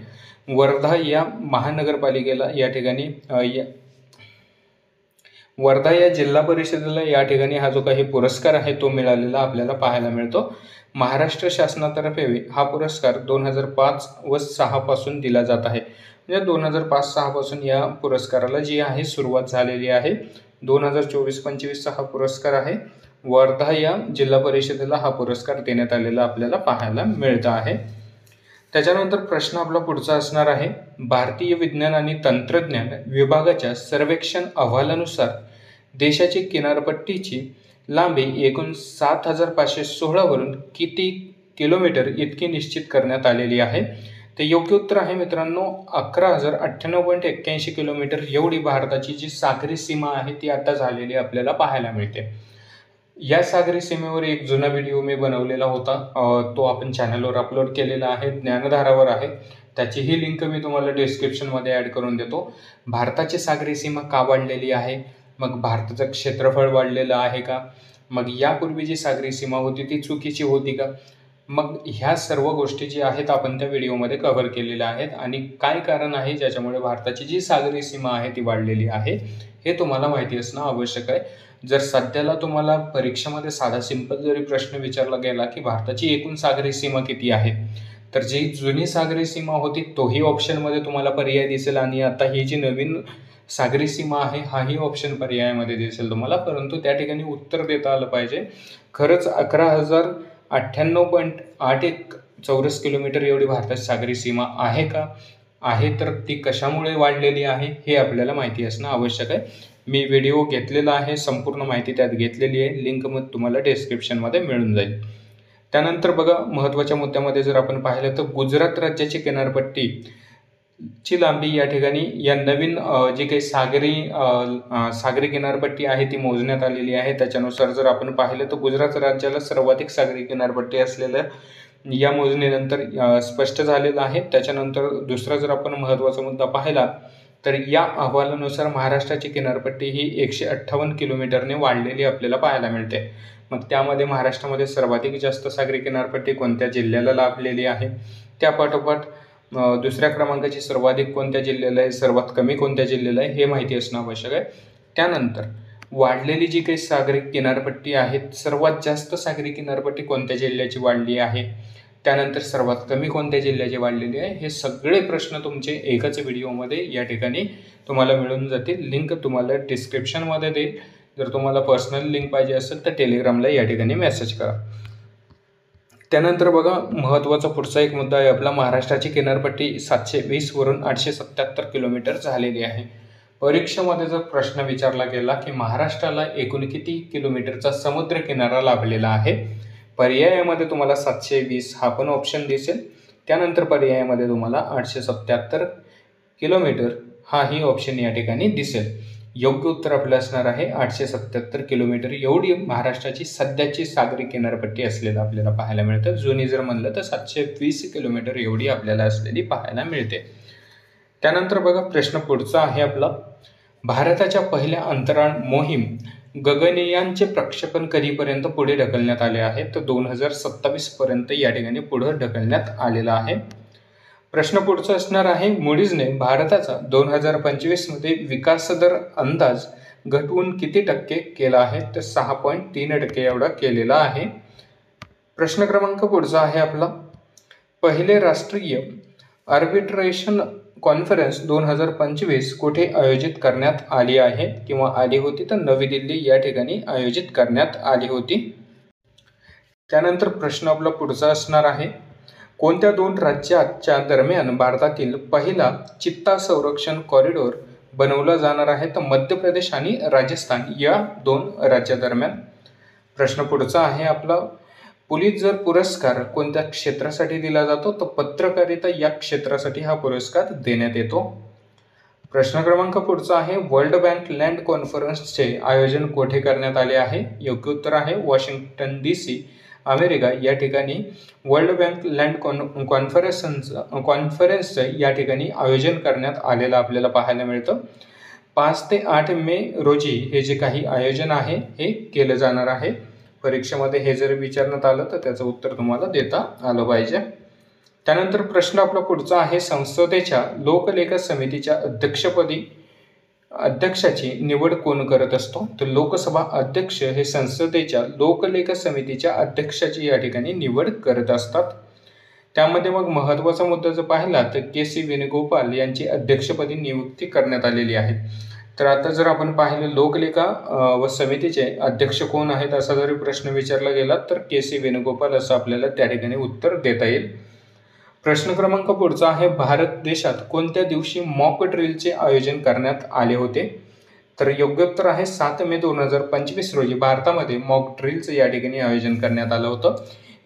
वर्धा या महानगरपालिकेला या ठिकाणी वर्धा या जिल्हा परिषदेला या ठिकाणी हा जो काही पुरस्कार आहे तो मिळालेला आपल्याला पाहायला मिळतो. महाराष्ट्र शासनातर्फे हा पुरस्कार 2005 व 6 पासून दिला जात आहे. म्हणजे 2005-6 पासून या पुरस्काराला जी आहे सुरुवात झालेली आहे. 2024-25 हा पुरस्कार आहे. वर्धा या जिल्हा परिषदेला हा पुरस्कार देण्यात आलेला आपल्याला पाहायला मिळत आहे. त्याच्यानंतर प्रश्न आपला पुढचा असणार आहे, भारतीय विज्ञान आणि तंत्रज्ञान विभागाच्या सर्वेक्षण अहवालानुसार देशाची किनारपट्टीची लांबी एकूण 7,516 वरून किती किलोमीटर इतकी निश्चित करण्यात आलेली आहे. तर योग्य उत्तर आहे मित्रांनो 11,098.81 किलोमीटर एवढी भारताची जी सागरी सीमा आहे ती आता झालेली आपल्याला पाहायला मिळते. या सागरी सीमेवर एक जुना व्हिडिओ मी बनवलेला होता, तो आपण चॅनलवर अपलोड केलेला आहे, ज्ञानधारावर आहे. त्याचीही लिंक मी तुम्हाला डिस्क्रिप्शनमध्ये ॲड करून देतो. भारताची सागरी सीमा का वाढलेली आहे, मग भारताचं क्षेत्रफळ वाढलेलं आहे का, मग यापूर्वी जी सागरी सीमा होती ती चुकीची होती का, मग ह्या सर्व गोष्टी जी आहेत आपण त्या व्हिडिओमध्ये कव्हर केलेल्या आहेत. आणि काय कारण आहे ज्याच्यामुळे भारताची जी सागरी सीमा आहे ती वाढलेली आहे हे तुम्हाला माहिती असणं आवश्यक आहे. जर सध्याला तुम्हाला परीक्षेमध्ये साधा सिंपल जरी प्रश्न विचारला गेला की भारताची एकूण सागरी सीमा किती आहे, तर जी जुनी सागरी सीमा होती तोही ऑप्शनमध्ये तुम्हाला पर्याय दिसेल आणि आता ही जी नवीन सागरी सीमा आहे हाही ऑप्शन पर्यायामध्ये दिसेल तुम्हाला. परंतु त्या ठिकाणी उत्तर देता आलं पाहिजे. खरंच 11,098.81 चौरस किलोमीटर एवढी भारताची सागरी सीमा आहे का, आहे तर ती कशामुळे वाढलेली आहे हे आपल्याला माहिती असणं आवश्यक आहे. मी व्हिडिओ घेतलेला आहे, संपूर्ण माहिती त्यात घेतलेली आहे, लिंक मग तुम्हाला डिस्क्रिप्शनमध्ये मिळून जाईल. त्यानंतर बघा महत्त्वाच्या मुद्द्यामध्ये जर आपण पाहिलं तर गुजरात राज्याची किनारपट्टीची लांबी या ठिकाणी या नवीन जी काही सागरी किनारपट्टी आहे ती मोजण्यात आलेली आहे. त्याच्यानुसार जर आपण पाहिलं तर गुजरात राज्याला सर्वाधिक सागरी किनारपट्टी असलेल्या या मोजणीनंतर स्पष्ट झालेलं आहे. त्याच्यानंतर दुसरा जर आपण महत्त्वाचा मुद्दा पाहिला तर या अहवालानुसार महाराष्ट्राची किनारपट्टी ही 158 किलोमीटरने वाढलेली आपल्याला पाहायला मिळते. मग त्यामध्ये महाराष्ट्रामध्ये सर्वाधिक जास्त सागरी किनारपट्टी कोणत्या जिल्ह्याला लाभलेली आहे, त्यापाठोपाठ दुसऱ्या क्रमांकाची सर्वाधिक कोणत्या जिल्ह्याला आहे, सर्वात कमी कोणत्या जिल्ह्याला आहे हे माहिती असणं आवश्यक आहे. त्यानंतर वाढलेली जी काही सागरी किनारपट्टी आहे, सर्वात जास्त सागरी किनारपट्टी कोणत्या जिल्ह्याची वाढली आहे, त्यानंतर सर्वात कमी कोणत्या जिल्ह्याची वाढलेली आहे, हे सगळे प्रश्न तुमचे एकाच व्हिडिओमध्ये या ठिकाणी तुम्हाला मिळून जातील. लिंक तुम्हाला डिस्क्रिप्शनमध्ये देईल. जर तुम्हाला पर्सनल लिंक पाहिजे असेल तर टेलिग्रामला या ठिकाणी मेसेज करा. त्यानंतर बघा महत्त्वाचा पुढचा एक मुद्दा आहे आपला, महाराष्ट्राची किनारपट्टी 720 वरून 877 किलोमीटर झालेली आहे. परीक्षेमध्ये जर प्रश्न विचारला गेला की महाराष्ट्राला एकूण किती किलोमीटरचा समुद्र किनारा लाभलेला आहे, पर्यायामध्ये तुम्हाला 720 हा पण ऑप्शन दिसेल. त्यानंतर पर्यायामध्ये तुम्हाला 877 किलोमीटर हाही ऑप्शन या ठिकाणी दिसेल. योग्य उत्तर आपलं असणार आहे 877 किलोमीटर एवढी महाराष्ट्राची सध्याची सागरी किनारपट्टी असलेलं आपल्याला पाहायला मिळतं. जुनी जर म्हणलं तर 720 किलोमीटर एवढी आपल्याला असलेली पाहायला मिळते. त्यानंतर बघा प्रश्न पुढचा आहे आपला, भारताच्या पहिल्या अंतराळ मोहीम गगनयानचे प्रक्षेपण कधीपर्यंत पुढे ढकलण्यात आले आहे, तर 2027 पर्यंत या ठिकाणी पुढे ढकलण्यात आलेला आहे. प्रश्न पुढचा असणार आहे, मूडीजने भारताचा 2025 मध्ये विकास दर अंदाज घटवून किती टक्के केला आहे, तर 6.3% एवढा केलेला आहे. प्रश्न क्रमांक पुढचा आहे आपला, पहिले राष्ट्रीय आर्बिट्रेशन कॉन्फरन्स 2025 कुठे आयोजित करण्यात आली आहे किंवा आली होती, तर नवी दिल्ली या ठिकाणी आयोजित करण्यात आली होती. त्यानंतर प्रश्न आपला पुढचा असणार आहे, कोणत्या दोन राज्याच्या दरम्यान भारतातील पहिला चित्ता संरक्षण कॉरिडॉर बनवला जाणार आहे, तर मध्य प्रदेश आणि राजस्थान या दोन राज्यादरम्यान. प्रश्न पुढचा आहे आपला, पुलित्झर पुरस्कार कोणत्या क्षेत्रासाठी दिला जातो, तर पत्रकारिता या क्षेत्रासाठी हा पुरस्कार देण्यात येतो. प्रश्न क्रमांक पुढचा आहे, वर्ल्ड बँक लँड कॉन्फरन्सचे आयोजन कोठे करण्यात आले आहे, योग्य उत्तर आहे वॉशिंग्टन DC अमेरिका या ठिकाणी वर्ल्ड बँक लँड कॉन्फरन्सचं या ठिकाणी आयोजन करण्यात आलेलं आपल्याला पाहायला मिळतं. 5 ते 8 मे रोजी हे जे काही आयोजन आहे हे केलं जाणार आहे. परीक्षेमध्ये हे जर विचारण्यात आलं तर त्याचं उत्तर तुम्हाला देता आलं पाहिजे. त्यानंतर प्रश्न आपला पुढचा आहे, संसदेच्या लोकलेखा समितीच्या अध्यक्षाची निवड कोण करत असतो? तर लोकसभा अध्यक्ष हे संसदेच्या लोकलेखा समितीच्या अध्यक्षाची या ठिकाणी निवड करत असतात. त्यामध्ये मग महत्त्वाचा मुद्दा जर पाहिला तर के.सी. वेणुगोपाल यांची अध्यक्षपदी नियुक्ती करण्यात आलेली आहे. तर आता जर आपण पाहिलं लोकलेखा व समितीचे अध्यक्ष कोण आहेत असा जरी प्रश्न विचारला गेला तर के.सी. वेणुगोपाल असं आपल्याला त्या ठिकाणी उत्तर देता येईल. प्रश्न क्रमांक पुढचा आहे, भारत देशात कोणत्या दिवशी मॉक ड्रिलचे आयोजन करण्यात आले होते? तर योग्य उत्तर आहे 7 मे 2025 रोजी भारतामध्ये मॉक ड्रिलचं या ठिकाणी आयोजन करण्यात आलं होतं.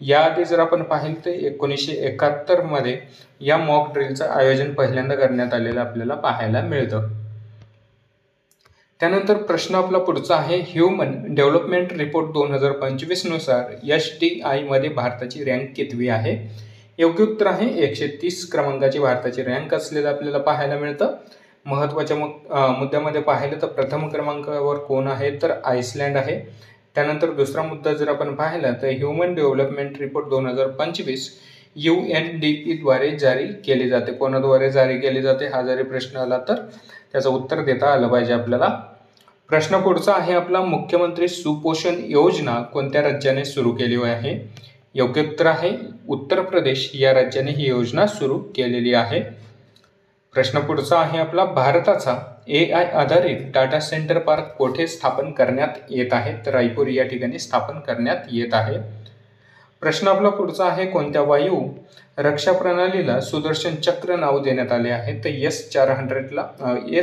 याआधी जर आपण पाहिलं तर 1971 मध्ये या मॉक ड्रिलचं आयोजन पहिल्यांदा करण्यात आलेलं आपल्याला पाहायला मिळतं. त्यानंतर प्रश्न आपला पुढचा आहे, ह्युमन डेव्हलपमेंट रिपोर्ट 2025 नुसार SDI मध्ये भारताची रँक कितवी आहे? योग्य उत्तर आहे 130 क्रमांकाची भारताची रँक असलेलं आपल्याला पाहायला मिळतं. महत्त्वाच्या मुद्द्यामध्ये पाहिलं तर प्रथम क्रमांकावर कोण आहे तर आइसलँड आहे. त्यानंतर दुसरा मुद्दा जर आपण पाहिला तर ह्युमन डेव्हलपमेंट रिपोर्ट 2025 UNDP द्वारे जारी केले जाते. कोणाद्वारे जारी केले जाते हा जरी प्रश्न आला तर त्याचं उत्तर देता आलं पाहिजे आपल्याला. प्रश्न पुढचा आहे आपला, मुख्यमंत्री सुपोषण योजना कोणत्या राज्याने सुरू केली आहे? योग्य उत्तर आहे उत्तर प्रदेश या राज्याने ही योजना सुरू केलेली आहे. प्रश्न पुढचा आहे आपला, भारताचा AI आधारित डाटा सेंटर पार्क कोठे स्थापन करण्यात येत आहे? तर रायपूर या ठिकाणी स्थापन करण्यात येत आहे. प्रश्न आपला पुढचा आहे, कोणत्या वायू रक्षा प्रणालीला सुदर्शन चक्र नाव देण्यात आले आहे? तर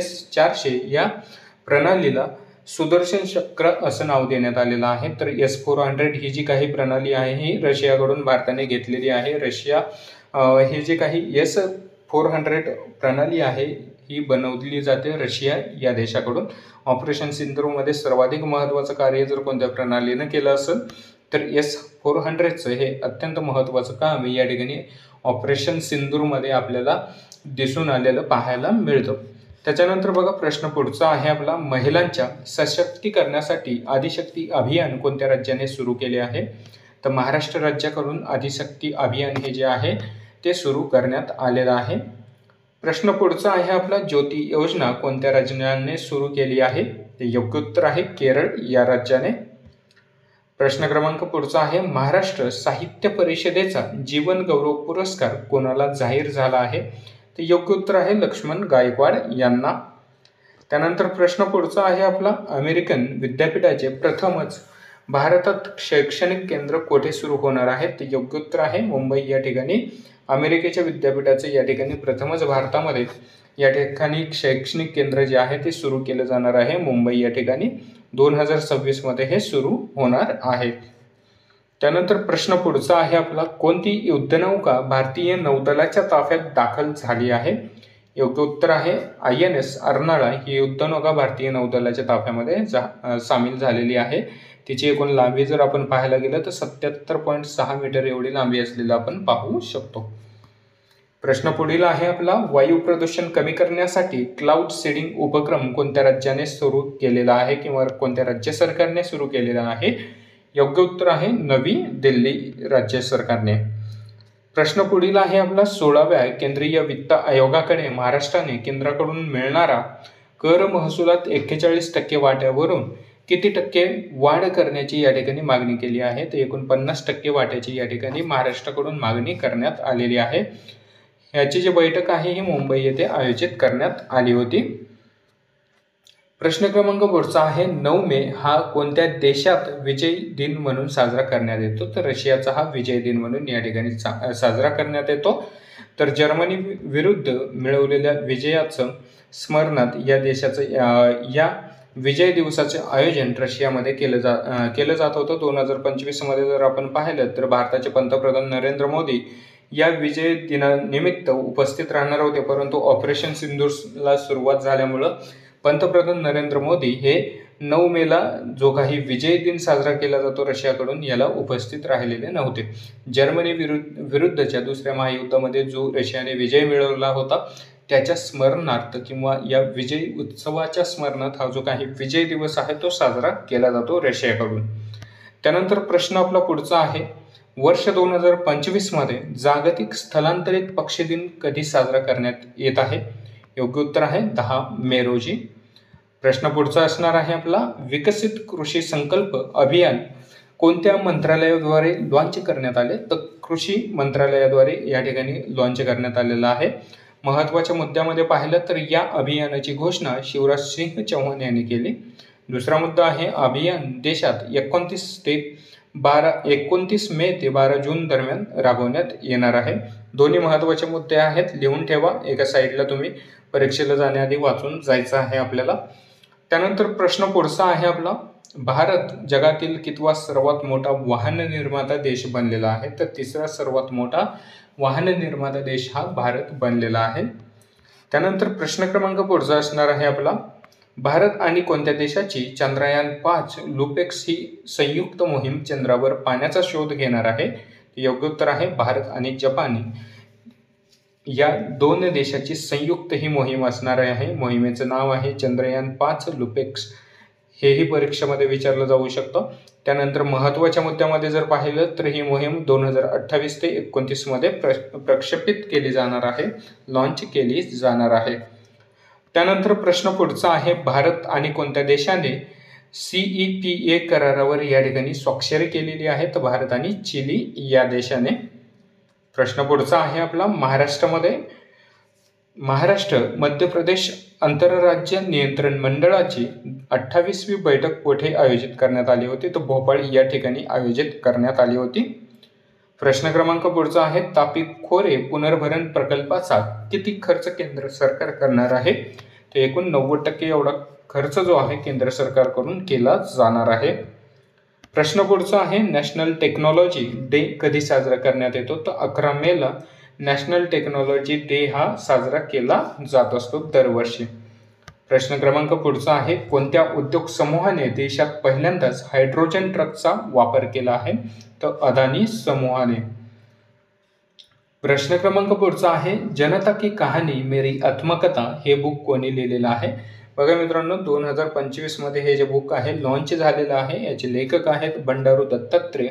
S400 या प्रणालीला सुदर्शन चक्र असं नाव देण्यात आलेलं आहे. तर S400 ही जी काही प्रणाली आहे ही रशियाकडून भारताने घेतलेली आहे. रशिया हे जे काही S400 प्रणाली आहे ही बनवली जाते रशिया या देशाकडून. ऑपरेशन सिंधूरमध्ये सर्वाधिक महत्त्वाचं कार्य जर कोणत्या प्रणालीनं केलं असेल तर S400चं हे अत्यंत महत्त्वाचं काम या ठिकाणी ऑपरेशन सिंधूरमध्ये आपल्याला दिसून आलेलं पाहायला मिळतं. त्याच्यानंतर बघा प्रश्न पुढचा आहे आपला, महिलांच्या सशक्तीकरणासाठी आदिशक्ती अभियान कोणत्या राज्याने सुरू केले आहे? तर महाराष्ट्र राज्याकडून आदिशक्ती अभियान हे जे आहे ते सुरू करण्यात आलेलं आहे. प्रश्न पुढचा आहे आपला, ज्योती योजना कोणत्या राज्याने सुरू केली आहे? ते योग्य उत्तर आहे केरळ या राज्याने. प्रश्न क्रमांक पुढचा आहे, महाराष्ट्र साहित्य परिषदेचा जीवन गौरव पुरस्कार कोणाला जाहीर झाला आहे? ते योग्य उत्तर आहे लक्ष्मण गायकवाड यांना. त्यानंतर प्रश्न पुढचा आहे आपला, अमेरिकन विद्यापीठाचे प्रथमच भारतात शैक्षणिक केंद्र कोठे सुरू होणार आहे? ते योग्य उत्तर आहे मुंबई या ठिकाणी. अमेरिकेच्या विद्यापीठाचे या ठिकाणी प्रथमच भारतामध्ये या ठिकाणी शैक्षणिक केंद्र जे आहे ते सुरू केलं जाणार आहे मुंबई या ठिकाणी. 2026 मध्ये हे सुरू होणार आहे. त्यानंतर प्रश्न पुढचा आहे आपला, कोणती युद्धनौका भारतीय नौदलाच्या ताफ्यात दाखल झाली आहे? योग्य उत्तर आहे INS अर्नाळा ही युद्धनौका भारतीय नौदलाच्या ताफ्यामध्ये सामील झालेली आहे. तिची एकूण लांबी जर आपण पाहायला गेलं तर 77.6 मीटर एवढी लांबी असलेलं आपण पाहू शकतो. प्रश्न पुढील आहे आपला, वायू प्रदूषण कमी करण्यासाठी क्लाउड सीडिंग उपक्रम कोणत्या राज्याने सुरू केलेला आहे किंवा कोणत्या राज्य सरकारने सुरू केलेला आहे? योग्य उत्तर आहे नवी दिल्ली राज्य सरकारने. प्रश्न पुढील आहे आपला, 16व्या केंद्रीय वित्त आयोगाकडे महाराष्ट्राने केंद्राकडून मिळणारा कर महसुलात 41% वाट्यावरून किती टक्के वाढ करण्याची या ठिकाणी मागणी केली आहे? तर एकूण 50% वाट्याची या ठिकाणी महाराष्ट्राकडून मागणी करण्यात आलेली आहे. याची जी बैठक आहे ही मुंबई येथे आयोजित करण्यात आली होती. प्रश्न क्रमांक पुढचा आहे, 9 मे हा कोणत्या देशात विजय दिन म्हणून साजरा करण्यात येतो? तर रशियाचा हा विजय दिन म्हणून या ठिकाणी साजरा करण्यात येतो. तर जर्मनी विरुद्ध मिळवलेल्या विजयाचं स्मरणात या देशाचं या विजय दिवसाचे आयोजन रशियामध्ये केलं जात होतं. 2025 मध्ये जर आपण पाहिलं तर भारताचे पंतप्रधान नरेंद्र मोदी या विजय दिनानिमित्त उपस्थित राहणार होते, परंतु ऑपरेशन सिंधूरला सुरुवात झाल्यामुळं पंतप्रधान नरेंद्र मोदी हे 9 मेला जो काही विजय दिन साजरा केला जातो रशियाकडून याला उपस्थित राहिलेले नव्हते. जर्मनी विरुद्धच्या दुसऱ्या महायुद्धामध्ये जो रशियाने विजय मिळवला होता त्याच्या स्मरणार्थ किंवा या विजय उत्सवाच्या स्मरणार्थ हा जो काही विजय दिवस आहे तो साजरा केला जातो रशियाकडून. त्यानंतर प्रश्न आपला पुढचा आहे, वर्ष 2025 मध्ये जागतिक स्थलांतरित पक्षी दिन कधी साजरा करण्यात येत आहे? योग्य उत्तर आहे 10 मे रोजी. प्रश्न पुढचा असणार आहे आपला, विकसित कृषी संकल्प अभियान कोणत्या मंत्रालयाद्वारे लॉन्च करण्यात आले? तर कृषी मंत्रालयाद्वारे या ठिकाणी लॉन्च करण्यात आलेलं आहे. महत्त्वाच्या मुद्द्यामध्ये पाहिलं तर या अभियानाची घोषणा शिवराज सिंह चौहान यांनी केली. दुसरा मुद्दा आहे, अभियान देशात 29 मे ते 12 जून दरम्यान राबवण्यात येणार आहे. दोन्ही महत्त्वाचे मुद्दे आहेत, लिहून ठेवा, एका साईडला तुम्ही परीक्षेला जाण्याआधी वाचून जायचं आहे आपल्याला. त्यानंतर प्रश्न पुढचा आहे आपला, भारत जगातील कितवा सर्वात मोठा वाहन निर्माता देश बनलेला आहे? तर तिसरा सर्वात मोठा वाहन निर्माता देश हा भारत बनलेला आहे. त्यानंतर प्रश्न क्रमांक पुढचा असणार आहे आपला, भारत आणि कोणत्या देशाची चंद्रयान 5 लुपेक्स ही संयुक्त मोहीम चंद्रावर पाण्याचा शोध घेणार आहे? योग्य उत्तर आहे भारत आणि जपान या 2 देशाची संयुक्त ही मोहीम असणार आहे. मोहिमेचं नाव आहे चंद्रयान 5 लुपेक्स. हेही परीक्षेमध्ये विचारलं जाऊ शकतं. त्यानंतर महत्त्वाच्या मुद्द्यामध्ये जर पाहिलं तर ही मोहीम 2028 ते 29 मध्ये प्रक्षेपित केली जाणार आहे, लॉन्च केली जाणार आहे. त्यानंतर प्रश्न पुढचा आहे, भारत आणि कोणत्या देशाने CEPA करारावर या ठिकाणी स्वाक्षरी केलेली आहे? तर भारत आणि चिली या देशाने. प्रश्न पुढचा आहे आपला, महाराष्ट्र मध्य प्रदेश आंतरराज्य नियंत्रण मंडळाची 28वी बैठक कुठे आयोजित करण्यात आली होती? तर भोपाळ या ठिकाणी आयोजित करण्यात आली होती. प्रश्न क्रमांक पुढचा आहे, तापी खोरे पुनर्भरण प्रकल्पाचा किती खर्च केंद्र सरकार करणार आहे? तर एकूण 90% एवढा खर्च जो आहे केंद्र सरकारकडून केला जाणार आहे. प्रश्न पुढचा आहे, नॅशनल टेक्नॉलॉजी डे कधी साजरा करण्यात येतो? तर 11 मेला नॅशनल टेक्नॉलॉजी डे हा साजरा केला जात असतो दरवर्षी. प्रश्न क्रमांक पुढचा आहे, कोणत्या उद्योग समूहाने देशात पहिल्यांदाच हायड्रोजन ट्रकचा वापर केला आहे? तर अदानी समूहाने. प्रश्न क्रमांक पुढचा आहे, जनता की कहाणी मेरी आत्मकथा हे बुक कोणी लिहिलेलं आहे? बघा मित्रांनो, 2025 मध्ये हे जे बुक आहे लॉन्च झालेलं आहे. याचे लेखक आहेत बंडारू दत्तात्रेय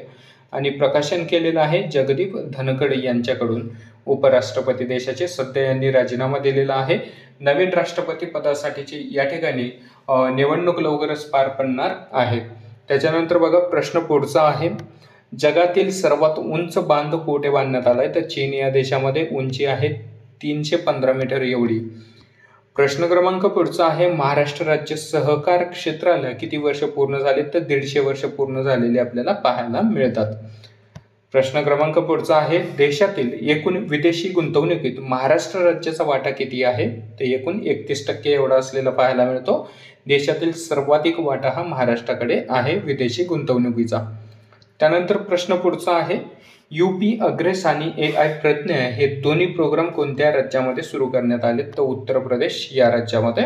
आणि प्रकाशन केलेलं आहे जगदीप धनखड यांच्याकडून. उपराष्ट्रपती देशाचे सध्या यांनी राजीनामा दिलेला आहे. नवीन राष्ट्रपती पदासाठीची या ठिकाणी निवडणूक लवकरच पार पडणार आहे. त्याच्यानंतर बघा प्रश्न पुढचा आहे, जगातील सर्वात उंच बांध कुठे बांधण्यात आलाय? तर चीन या देशामध्ये. उंची आहे 315 मीटर एवढी. प्रश्न क्रमांक पुढचा आहे, महाराष्ट्र राज्य सहकार क्षेत्राला किती वर्ष पूर्ण झाले? तर 150 वर्ष पूर्ण झालेले आपल्याला पाहायला मिळतात. प्रश्न क्रमांक पुढचा आहे, देशातील एकूण विदेशी गुंतवणुकीत महाराष्ट्र राज्याचा वाटा किती आहे? तर एकूण 31% एवढा असलेला पाहायला मिळतो. देशातील सर्वाधिक वाटा हा महाराष्ट्राकडे आहे विदेशी गुंतवणुकीचा. त्यानंतर प्रश्न पुढचा आहे, UP अग्रेस आणि AI प्रज्ञा हे दोन्ही प्रोग्राम कोणत्या राज्यामध्ये सुरू करण्यात आले? तर उत्तर प्रदेश या राज्यामध्ये.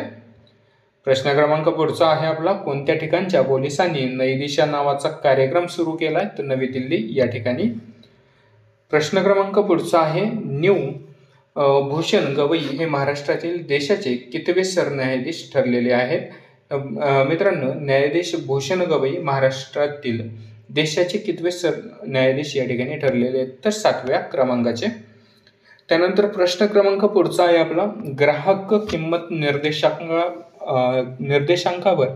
प्रश्न क्रमांक पुढचा आहे आपला, कोणत्या ठिकाणच्या पोलिसांनी नई दिशा नावाचा कार्यक्रम सुरू केलाय? तर नवी दिल्ली या ठिकाणी. प्रश्न क्रमांक पुढचा आहे, भूषण गवई हे महाराष्ट्रातील देशाचे कितवे सरन्यायाधीश ठरलेले आहेत? मित्रांनो, न्यायाधीश भूषण गवई महाराष्ट्रातील देशाचे कितवे सरन्यायाधीश या ठिकाणी ठरलेले आहेत? तर 7व्या क्रमांकाचे. त्यानंतर प्रश्न क्रमांक पुढचा आहे आपला, ग्राहक किंमत निर्देशांकावर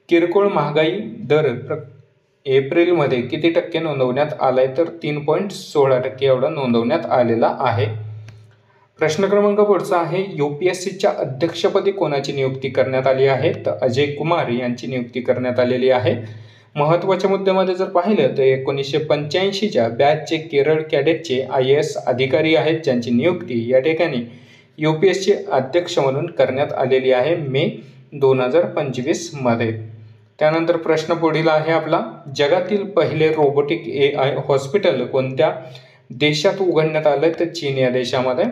किरकोळ महागाई दर एप्रिलमध्ये किती टक्के नोंदवण्यात आलाय? तर 3.16% एवढा नोंदवण्यात आलेला आहे. प्रश्न क्रमांक पुढचा आहे, UPSCच्या अध्यक्षपदी कोणाची नियुक्ती करण्यात आली आहे? तर अजय कुमार यांची नियुक्ती करण्यात आलेली आहे. महत्त्वाच्या मुद्द्यामध्ये जर पाहिलं तर 1985च्या बॅचचे केरळ कॅडेटचे IAS अधिकारी आहेत ज्यांची नियुक्ती या ठिकाणी UPSC अध्यक्ष म्हणून करण्यात आलेली आहे मे 2025 मध्ये. त्यानंतर प्रश्न पुढील आहे आपला, जगातील पहिले रोबोटिक AI हॉस्पिटल कोणत्या देशात उघडण्यात आलं? तर चीन या देशामध्ये.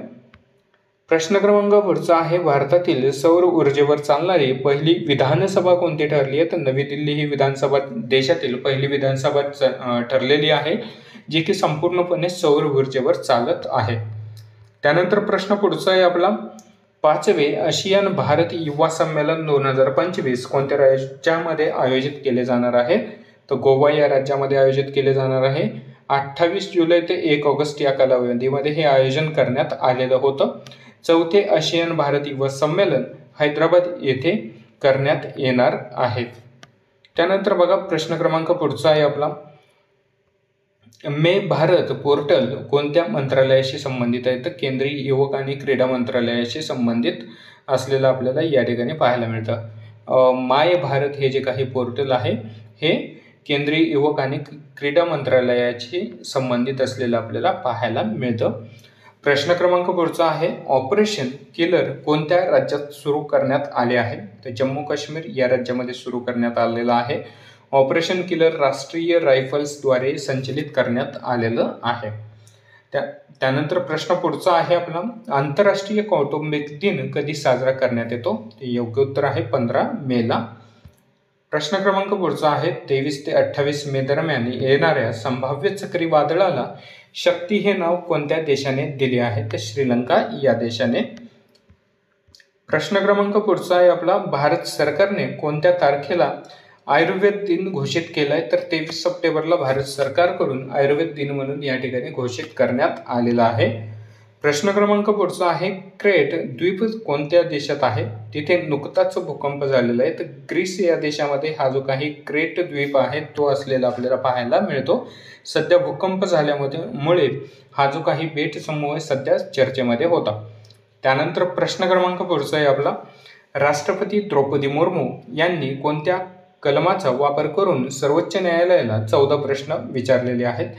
प्रश्न क्रमांक पुढचा आहे, भारतातील सौर ऊर्जेवर चालणारी पहिली विधानसभा कोणती ठरली आहे? तर नवी दिल्ली ही विधानसभा देशातील पहिली विधानसभा ठरलेली आहे जी की संपूर्णपणे सौर ऊर्जेवर चालत आहे. त्यानंतर प्रश्न पुढचा आहे आपला, 5वे आशियान भारत युवा संमेलन 2025 कोणत्या राज्यामध्ये आयोजित केले जाणार आहे? तर गोवा या राज्यामध्ये आयोजित केले जाणार आहे. 28 जुलै ते 1 ऑगस्ट या कालावधीमध्ये हे आयोजन करण्यात आलेलं होतं. चौथे आशियान भारत युवा संमेलन हैदराबाद येथे करण्यात येणार आहे. त्यानंतर बघा प्रश्न क्रमांक पुढचा आहे आपला, मे भारत पोर्टल कोणत्या मंत्रालयाशी संबंधित आहे? तर केंद्रीय युवक आणि क्रीडा मंत्रालयाशी संबंधित असलेलं आपल्याला या ठिकाणी पाहायला मिळतं. माय भारत हे जे काही पोर्टल आहे हे केंद्रीय युवक आणि क्रीडा मंत्रालयाशी संबंधित असलेलं आपल्याला पाहायला मिळतं. प्रश्न क्रमांक पुढचा आहे, ऑपरेशन किलर कोणत्या राज्यात सुरू करण्यात आले आहे? तर जम्मू काश्मीर या राज्यामध्ये सुरू करण्यात आलेलं आहे. ऑपरेशन किलर राष्ट्रीय रायफल्सद्वारे संचलित करण्यात आलेलं आहे. त्यानंतर प्रश्न पुढचा आहे आपला, आंतरराष्ट्रीय कौटुंबिक दिन कधी साजरा करण्यात येतो? ते योग्य उत्तर आहे 15 मेला. प्रश्न क्रमांक पुढचा आहे, 23 ते 28 मे दरम्यान येणाऱ्या संभाव्य चक्रीवादळाला शक्ती हे नाव कोणत्या देशाने दिले आहे? तर श्रीलंका या देशाने. प्रश्न क्रमांक पुढचा आहे आपला, भारत सरकारने कोणत्या तारखेला आयुर्वेद दिन घोषित केलाय? तर 23 सप्टेंबरला भारत सरकारकडून आयुर्वेद दिन म्हणून या ठिकाणी घोषित करण्यात आलेला आहे. प्रश्न क्रमांक पुढचा आहे, क्रेट द्वीप कोणत्या देशात आहे? तिथे नुकताच भूकंप झालेला आहे. तर ग्रीस या देशामध्ये हा जो काही क्रेट द्वीप आहे तो असलेला आपल्याला पाहायला मिळतो. सध्या भूकंप झाल्यामुळे हा जो काही बेट समूह आहे सध्या चर्चेमध्ये होता. त्यानंतर प्रश्न क्रमांक पुढचा आहे आपला, राष्ट्रपती द्रौपदी मुर्मू यांनी कोणत्या कलमाचा वापर करून सर्वोच्च न्यायालयाला 14 प्रश्न विचारलेले आहेत?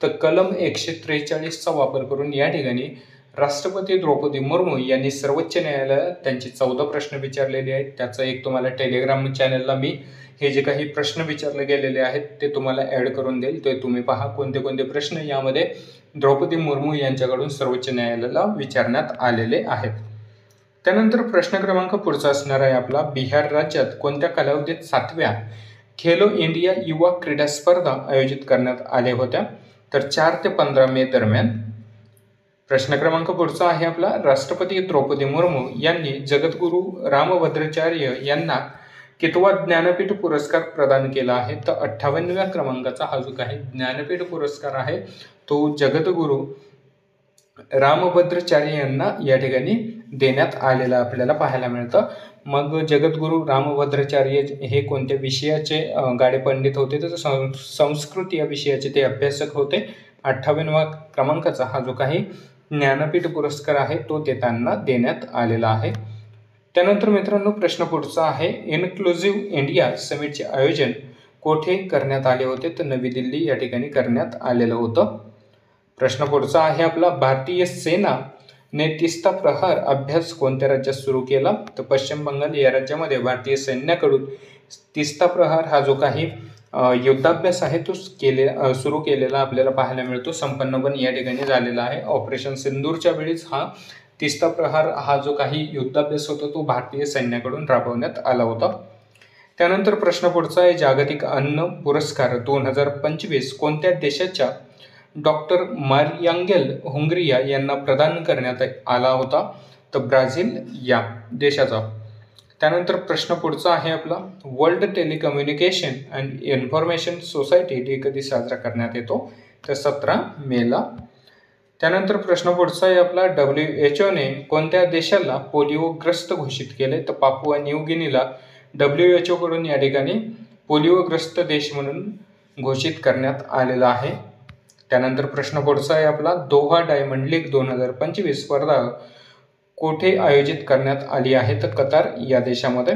तर कलम 143चा वापर करून या ठिकाणी राष्ट्रपती द्रौपदी मुर्मू यांनी सर्वोच्च न्यायालयात त्यांचे 14 प्रश्न विचारलेले आहेत. त्याचा एक तुम्हाला टेलिग्राम चॅनलला मी हे जे काही प्रश्न विचारले गेलेले आहेत ते तुम्हाला ॲड करून देईल. ते तुम्ही पहा कोणते कोणते प्रश्न यामध्ये द्रौपदी मुर्मू यांच्याकडून सर्वोच्च न्यायालयाला विचारण्यात आलेले आहेत. त्यानंतर प्रश्न क्रमांक पुढचा असणार आहे आपला, बिहार राज्यात कोणत्या कालावधीत 7व्या खेलो इंडिया युवा क्रीडा स्पर्धा आयोजित करण्यात आल्या होत्या? तर 4 ते 15 मे दरम्यान. प्रश्न क्रमांक पुढचा आहे आपला, राष्ट्रपती द्रौपदी मुर्मू यांनी जगद्गुरू रामभद्राचार्य यांना कितवा ज्ञानपीठ पुरस्कार प्रदान केला आहे? तर 58व्या क्रमांकाचा हा जो काही ज्ञानपीठ पुरस्कार आहे तो जगद्गुरू रामभद्राचार्य यांना या ठिकाणी देण्यात आलेला आपल्याला पाहायला मिळतं. मग जगद्गुरू रामभद्राचार्य हे कोणत्या विषयाचे गाडे पंडित होते? तर संस्कृत या विषयाचे ते अभ्यासक होते. 58व्या क्रमांकाचा हा जो काही ज्ञानपीठ पुरस्कार आहे तो त्यांना देण्यात आलेला आहे. त्यानंतर मित्रांनो प्रश्न पुढचा आहे, इन्क्लुझिव्ह इंडिया समिटचे आयोजन कोठे करण्यात आले होते? तर नवी दिल्ली या ठिकाणी करण्यात आलेलं होतं. प्रश्न पुढचा आहे आपला, भारतीय सेना ने तीस्ता प्रहार अभ्यास कोणत्या राज्यात सुरू केला? तर पश्चिम बंगाल या राज्यामध्ये भारतीय सैन्याकडून तीस्ता प्रहार हा जो काही युद्धाभ्यास आहे तो सुरू केलेला आपल्याला पाहायला मिळतो. संपन्न पण या ठिकाणी झालेला आहे. ऑपरेशन सिंदूरच्या वेळीच हा तीस्ता प्रहार हा जो काही युद्धाभ्यास होता तो भारतीय सैन्याकडून राबवण्यात आला होता. त्यानंतर प्रश्न पुढचा आहे, जागतिक अन्न पुरस्कार 2025 कोणत्या देशाच्या डॉक्टर मारियांगेल हुंगरिया यांना प्रदान करण्यात आला होता? तर ब्राझील या देशाचा. त्यानंतर प्रश्न पुढचा आहे आपला, world telecommunication and information society day कधी साजरा करण्यात येतो? तर 17 मेला. त्यानंतर प्रश्न पुढचा आहे आपला, WHO कोणत्या देशाला पोलिओग्रस्त घोषित केले? तर पापुआ न्यू गिनीला WHO कडून या ठिकाणी पोलिओग्रस्त देश म्हणून घोषित करण्यात आलेला आहे. त्यानंतर प्रश्न पुढचा आहे आपला, दोहा डायमंड लीग 2025 स्पर्धा कोठे आयोजित करण्यात आली आहे? तर कतार या देशामध्ये.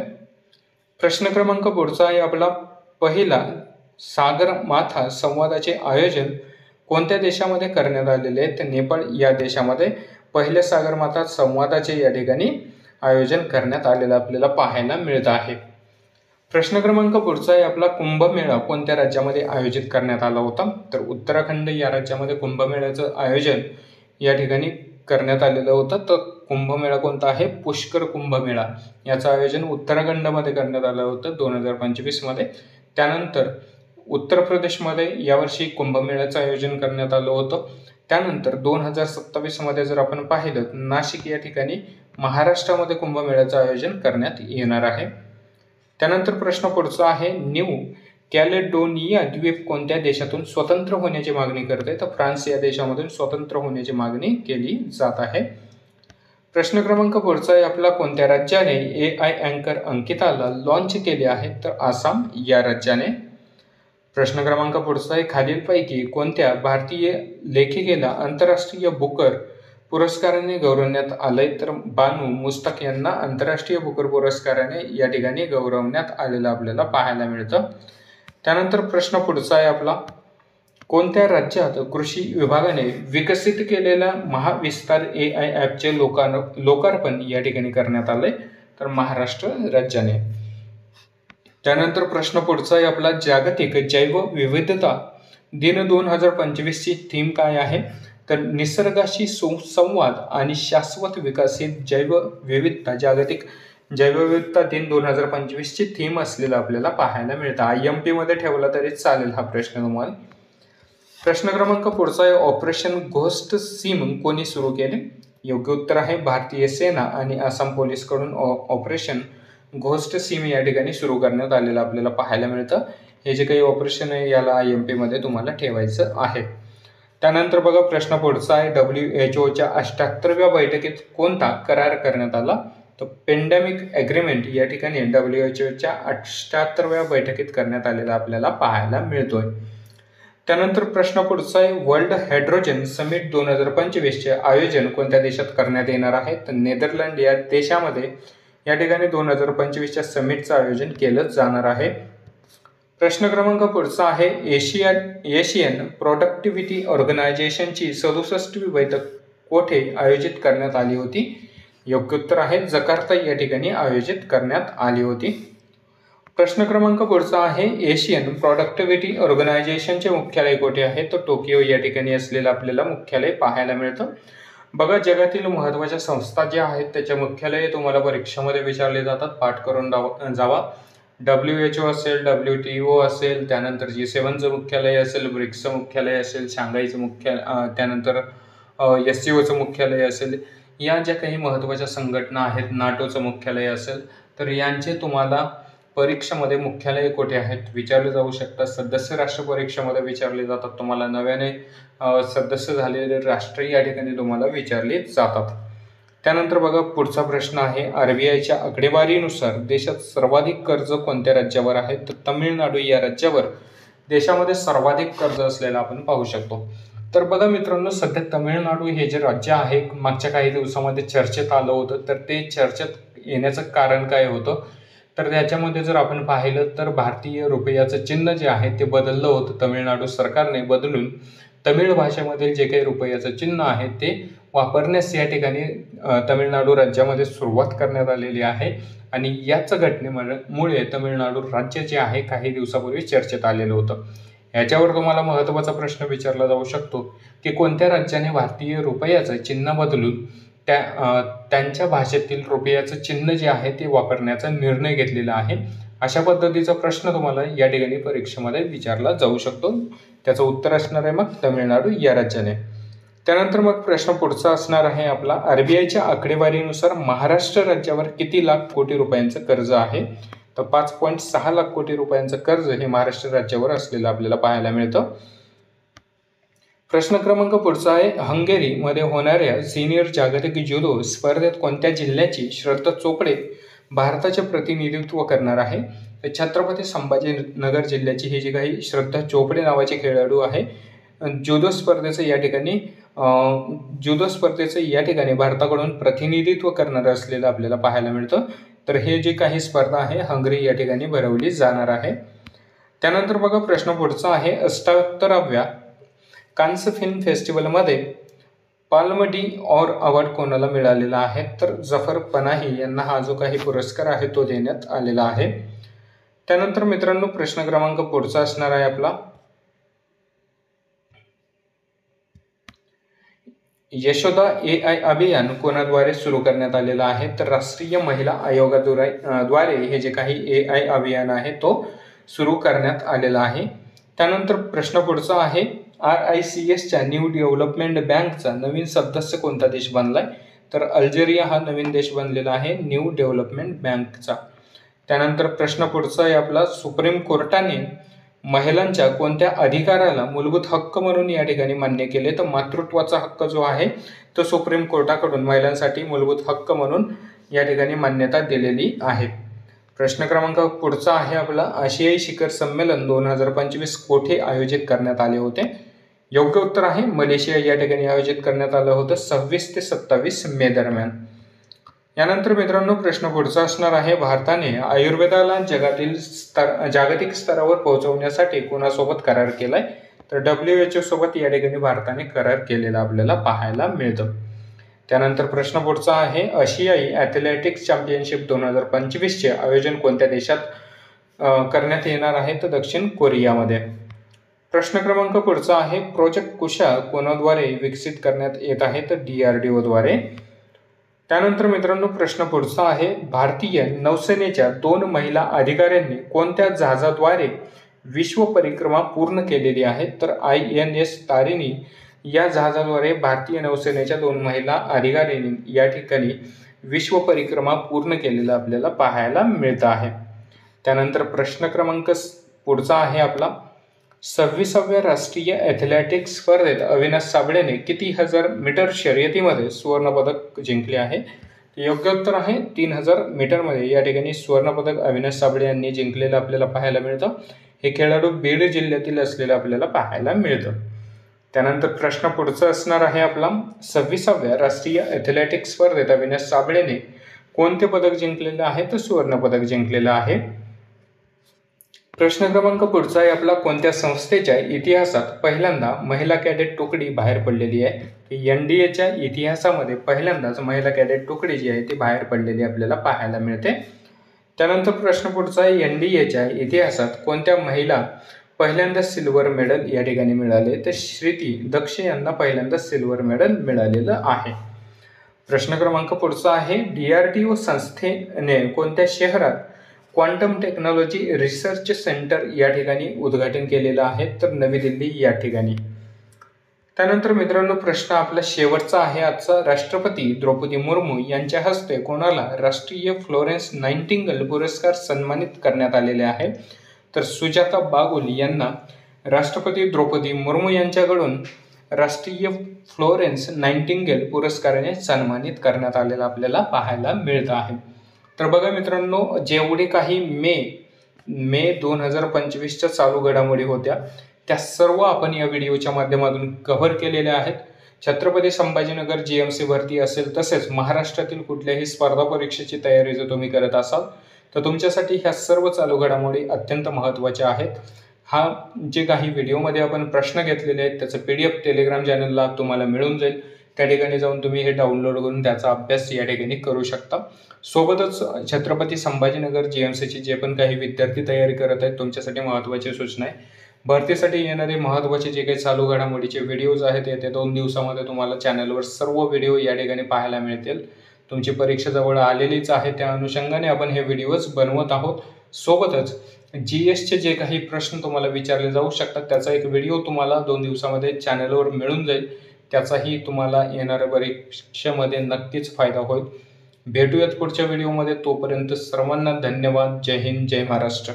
प्रश्न क्रमांक पुढचा आहे आपला, पहिला सागरमाथा संवादाचे आयोजन कोणत्या देशामध्ये करण्यात आलेले आहे? तर नेपाळ या देशामध्ये पहिल्या सागरमाथा संवादाचे या ठिकाणी आयोजन करण्यात आलेलं आपल्याला पाहायला मिळत आहे. प्रश्न क्रमांक पुढचा आहे आपला, कुंभमेळा कोणत्या राज्यामध्ये आयोजित करण्यात आला होता? तर उत्तराखंड या राज्यामध्ये कुंभमेळ्याचं आयोजन या ठिकाणी करण्यात आलेलं होतं. तर कुंभमेळा कोणता आहे? पुष्कर कुंभमेळा याचं आयोजन उत्तराखंडमध्ये करण्यात आलं होतं 2025 मध्ये. त्यानंतर उत्तर प्रदेशमध्ये यावर्षी कुंभमेळ्याचं आयोजन करण्यात आलं होतं. त्यानंतर 2027 मध्ये जर आपण पाहिलं तर नाशिक या ठिकाणी महाराष्ट्रामध्ये कुंभमेळ्याचं आयोजन करण्यात येणार आहे. त्यानंतर प्रश्न पुढचा आहे, न्यू कॅलेडोनिया द्वीप कोणत्या देशातून स्वतंत्र होण्याची मागणी करते? तर फ्रान्स या देशामधून स्वतंत्र होण्याची मागणी केली जात आहे. प्रश्न क्रमांक पुढचा आहे आपला, कोणत्या राज्याने AI अँकर अंकिताला लॉन्च केले आहे? तर आसाम या राज्याने. प्रश्न क्रमांक पुढचा आहे, खालीलपैकी कोणत्या भारतीय लेखिकेला आंतरराष्ट्रीय बुकर पुरस्काराने गौरवण्यात आलंय? तर बानू मुस्तक यांना आंतरराष्ट्रीय बुकर पुरस्काराने या ठिकाणी गौरवण्यात आलेलं आपल्याला पाहायला मिळतं. त्यानंतर प्रश्न पुढचा आहे आपला, कोणत्या राज्यात कृषी विभागाने विकसित केलेल्या महाविस्तार AI ॲपचे लोकार्पण या ठिकाणी करण्यात आले? तर महाराष्ट्र राज्याने. त्यानंतर प्रश्न पुढचा आहे आपला, जागतिक जैवविविधता दिन 2025 ची थीम काय आहे? तर निसर्गाशी सुसंवाद आणि शाश्वत विकसित जैवविविधता, जागतिक जैवविविधता दिन 2025 ची थीम असलेला आपल्याला पाहायला मिळतं. IMP मध्ये ठेवला तरी चालेल हा प्रश्न तुम्हाला. प्रश्न क्रमांक पुढचा आहे, ऑपरेशन घोस्ट सिम कोणी सुरू केले? योग्य उत्तर आहे भारतीय सेना आणि आसाम पोलीस कडून ऑपरेशन घोस्ट सिम या ठिकाणी सुरू करण्यात आलेलं आपल्याला पाहायला मिळतं. हे जे काही ऑपरेशन आहे याला IMP मध्ये तुम्हाला ठेवायचं आहे. त्यानंतर बघा प्रश्न पुढचा आहे, WHOच्या 78व्या बैठकीत कोणता करार करण्यात आला? तर पेंडेमिक ॲग्रीमेंट या ठिकाणी WHOच्या 78व्या बैठकीत करण्यात आलेला आपल्याला पाहायला मिळतोय. त्यानंतर प्रश्न पुढचा आहे, वर्ल्ड हायड्रोजन समिट 2025 चे आयोजन कोणत्या देशात करण्यात येणार आहे? तर नेदरलँड या देशामध्ये या ठिकाणी 2025च्या समिटचं आयोजन केलं जाणार आहे. प्रश्न क्रमांक पुढचा आहे, एशियन प्रोडक्टिव्हिटी ऑर्गनायझेशनची 67वी बैठक कोठे आयोजित करण्यात आली होती? योग्य उत्तर आहे जकार्ता या ठिकाणी आयोजित करण्यात आली होती. प्रश्न क्रमांक पुढचा आहे, एशियन प्रोडक्टिव्हिटी ऑर्गनायझेशनचे मुख्यालय कोठे आहे? तर टोकियो या ठिकाणी असलेलं आपल्याला मुख्यालय पाहायला मिळतं. बघा, जगातील महत्त्वाच्या संस्था ज्या आहेत त्याचे मुख्यालय तुम्हाला परीक्षेमध्ये विचारले जातात, पाठ करून जावा. WHO असेल, WTO असेल, त्यानंतर G7चं मुख्यालय असेल, ब्रिक्सचं मुख्यालय असेल, शांघाईचं मुख्यालय, त्यानंतर SCOचं मुख्यालय असेल, या ज्या काही महत्त्वाच्या संघटना आहेत, नाटोचं मुख्यालय असेल, तर यांचे तुम्हाला परीक्षेमध्ये मुख्यालय कोठे आहेत विचारले जाऊ शकतात. सदस्य राष्ट्र परीक्षेमध्ये विचारले जातात, तुम्हाला नव्याने सदस्य झालेले राष्ट्र या ठिकाणी तुम्हाला विचारले जातात. त्यानंतर बघा पुढचा प्रश्न आहे, RBIच्या आकडेवारीनुसार देशात सर्वाधिक कर्ज कोणत्या राज्यावर आहे? तर तमिळनाडू या राज्यावर देशामध्ये सर्वाधिक कर्ज असलेला आपण पाहू शकतो. तर बघा मित्रांनो, सध्या तमिळनाडू हे जे राज्य आहे मागच्या काही दिवसामध्ये चर्चेत आलं होतं. तर ते चर्चेत येण्याचं कारण काय होतं? तर त्याच्यामध्ये जर आपण पाहिलं तर भारतीय रुपयाचं चिन्ह जे आहे ते बदललं होतं. तमिळनाडू सरकारने बदलून तमिळ भाषेमध्ये जे काही रुपयाचं चिन्ह आहे ते वापरण्यास या ठिकाणी तमिळनाडू राज्यामध्ये सुरुवात करण्यात आलेली आहे. आणि याच घटनेमुळे तमिळनाडू राज्य जे आहे काही दिवसापूर्वी चर्चेत आलेलं होतं. याच्यावर तुम्हाला महत्त्वाचा प्रश्न विचारला जाऊ शकतो की कोणत्या राज्याने भारतीय रुपयाचं चिन्ह बदलून त्यांच्या भाषेतील रुपयाचं चिन्ह जे आहे ते वापरण्याचा निर्णय घेतलेला आहे? अशा पद्धतीचा प्रश्न तुम्हाला या ठिकाणी परीक्षेमध्ये विचारला जाऊ शकतो. त्याचं उत्तर असणार आहे मग तमिळनाडू या राज्याने. त्यानंतर मग प्रश्न पुढचा असणार आहे आपला, RBIच्या आकडेवारीनुसार महाराष्ट्र राज्यावर किती लाख कोटी रुपयांचं कर्ज आहे? तर 5.6 लाख कोटी रुपयांचं कर्ज हे महाराष्ट्र राज्यावर असलेलं आपल्याला पाहायला मिळतं. प्रश्न क्रमांक पुढचा आहे, हंगेरीमध्ये होणाऱ्या सिनियर जागतिक जुडो स्पर्धेत कोणत्या जिल्ह्याची श्रद्धा चोपडे भारताचे प्रतिनिधित्व करणार आहे? तर छत्रपती संभाजीनगर जिल्ह्याची ही जी काही श्रद्धा चोपडे नावाचे खेळाडू आहे, जुडो स्पर्धेचं या ठिकाणी भारताकडून प्रतिनिधित्व करणार असलेलं आपल्याला पाहायला मिळतं. तर हे जे काही स्पर्धा आहे हंगरी या ठिकाणी भरवली जाणार आहे. त्यानंतर बघा प्रश्न पुढचा आहे, 78व्या कान्स फिल्म फेस्टिवलमध्ये पाल्म डी ऑर अवॉर्ड कोणाला मिळालेला आहे? तर जफर पनाही यांना हा जो काही पुरस्कार आहे तो देण्यात आलेला आहे. त्यानंतर मित्रांनो प्रश्न क्रमांक पुढचा असणार आहे आपला, यशोदा AI अभियान कोणाद्वारे सुरू करण्यात आलेलं आहे? तर राष्ट्रीय महिला आयोगाद्वारे हे जे काही AI अभियान आहे तो सुरू करण्यात आलेला आहे. त्यानंतर प्रश्न पुढचा आहे, RICSच्या न्यू डेव्हलपमेंट बँकचा नवीन सदस्य कोणता देश बनलाय? तर अल्जेरिया हा नवीन देश बनलेला आहे न्यू डेव्हलपमेंट बँकचा. त्यानंतर प्रश्न पुढचा आहे आपला, सुप्रीम कोर्टाने महिलांच्या कोणत्या अधिकाराला मूलभूत हक्क म्हणून या ठिकाणी मान्य केले? तर मातृत्वाचा हक्क जो आहे तो सुप्रीम कोर्टाकडून महिलांसाठी मूलभूत हक्क म्हणून या ठिकाणी मान्यता दिलेली आहे. प्रश्न क्रमांक पुढचा आहे आपला, आशियाई शिखर संमेलन 2025 कोठे आयोजित करण्यात आले होते? योग्य उत्तर आहे मलेशिया या ठिकाणी आयोजित करण्यात आलं होतं 26 ते 27 मे दरम्यान. यानंतर मित्रांनो प्रश्न पुढचा असणार आहे, भारताने आयुर्वेदाला जागतिक स्तरावर पोहोचवण्यासाठी कोणासोबत करार केलाय? तर WHO सोबत या ठिकाणी भारताने करार केलेला आपल्याला पाहायला मिळतं. त्यानंतर प्रश्न पुढचा आहे, आशियाई ॲथलेटिक्स चॅम्पियनशिप 2025 चे आयोजन कोणत्या देशात करण्यात येणार आहे? तर दक्षिण कोरियामध्ये. प्रश्न क्रमांक पुढचा आहे, प्रोजेक्ट कुशा कोणाद्वारे विकसित करण्यात येत आहे? तर DRDO द्वारे. त्यानंतर मित्रांनो प्रश्न पुढचा आहे, भारतीय नौसेनेच्या 2 महिला अधिकाऱ्यांनी कोणत्या जहाजाद्वारे विश्व परिक्रमा पूर्ण केलेली आहे? तर INS तारिणी या जहाजाद्वारे भारतीय नौसेनेच्या 2 महिला अधिकाऱ्यांनी या ठिकाणी विश्व परिक्रमा पूर्ण केलेला आपल्याला पाहायला मिळतं आहे. त्यानंतर प्रश्न क्रमांक पुढचा आहे आपला, 26व्या राष्ट्रीय ॲथलेटिक्स स्पर्धेत अविनाश साबळेने किती हजार मीटर शर्यतीमध्ये सुवर्णपदक जिंकले आहे? योग्य उत्तर आहे 3000 मीटरमध्ये या ठिकाणी सुवर्णपदक अविनाश साबळे यांनी जिंकलेलं आपल्याला पाहायला मिळतं. हे खेळाडू बीड जिल्ह्यातील असलेलं आपल्याला पाहायला मिळतं. त्यानंतर प्रश्न पुढचा असणार आहे आपला, 26व्या राष्ट्रीय ॲथलेटिक्स स्पर्धेत अविनाश साबळेने कोणते पदक जिंकलेलं आहे? तर सुवर्णपदक जिंकलेलं आहे. प्रश्न क्रमांक पुढचा आहे आपला, कोणत्या संस्थेच्या इतिहासात पहिल्यांदा महिला कॅडेट तुकडी बाहेर पडलेली आहे? NDAच्या इतिहासामध्ये पहिल्यांदाच महिला कॅडेट तुकडी जी आहे ती बाहेर पडलेली आपल्याला पाहायला मिळते. त्यानंतर प्रश्न पुढचा आहे, NDAच्या इतिहासात कोणत्या महिला पहिल्यांदा सिल्वर मेडल या ठिकाणी मिळाले? तर श्रुती दक्ष यांना पहिल्यांदा सिल्वर मेडल मिळालेलं आहे. प्रश्न क्रमांक पुढचा आहे, DRDO संस्थेने कोणत्या शहरात क्वांटम टेक्नॉलॉजी रिसर्च सेंटर या ठिकाणी उद्घाटन केलेलं आहे? तर नवी दिल्ली या ठिकाणी. त्यानंतर मित्रांनो प्रश्न आपला शेवटचा आहे आजचा, राष्ट्रपती द्रौपदी मुर्मू यांच्या हस्ते कोणाला राष्ट्रीय फ्लोरेन्स नाइटिंगेल पुरस्कार सन्मानित करण्यात आलेले आहे? तर सुजाता बागुल यांना राष्ट्रपती द्रौपदी मुर्मू यांच्याकडून राष्ट्रीय फ्लोरेन्स नाइटिंगेल पुरस्काराने सन्मानित करण्यात आलेला आपल्याला पाहायला मिळत आहे. तर बघा मित्रांनो, जेवढे काही मे 2025च्या चालू घडामोडी होत्या त्या सर्व आपण या व्हिडिओच्या माध्यमातून कव्हर केलेल्या आहेत. छत्रपती संभाजीनगर GMC भरती असेल, तसेच महाराष्ट्रातील कुठल्याही स्पर्धा परीक्षेची तयारी जर तुम्ही करत असाल तर तुमच्यासाठी ह्या सर्व चालू घडामोडी अत्यंत महत्त्वाच्या आहेत. हा जे काही व्हिडिओमध्ये आपण प्रश्न घेतलेले आहेत त्याचं PDF टेलिग्राम चॅनलला तुम्हाला मिळून जाईल. त्या ठिकाणी जाऊन तुम्ही हे डाउनलोड करून त्याचा अभ्यास या ठिकाणी करू शकता. सोबतच छत्रपती संभाजीनगर GMCची जे पण काही विद्यार्थी तयारी करत आहेत तुमच्यासाठी महत्त्वाची सूचना आहे, भरतीसाठी येणारे महत्त्वाचे जे काही चालू घडामोडीचे व्हिडिओज आहेत येत्या 2 दिवसामध्ये तुम्हाला चॅनलवर सर्व व्हिडिओ या ठिकाणी पाहायला मिळतील. तुमची परीक्षा जवळ आलेलीच आहे, त्या अनुषंगाने आपण हे व्हिडिओज बनवत आहोत. सोबतच GSचे जे काही प्रश्न तुम्हाला विचारले जाऊ शकतात त्याचा एक व्हिडिओ तुम्हाला 2 दिवसामध्ये चॅनलवर मिळून जाईल. त्याचाही तुम्हाला येणाऱ्या परीक्षेमध्ये नक्कीच फायदा होईल. भेटूयात पुढच्या व्हिडिओमध्ये. तोपर्यंत सर्वांना धन्यवाद. जय हिंद, जय महाराष्ट्र.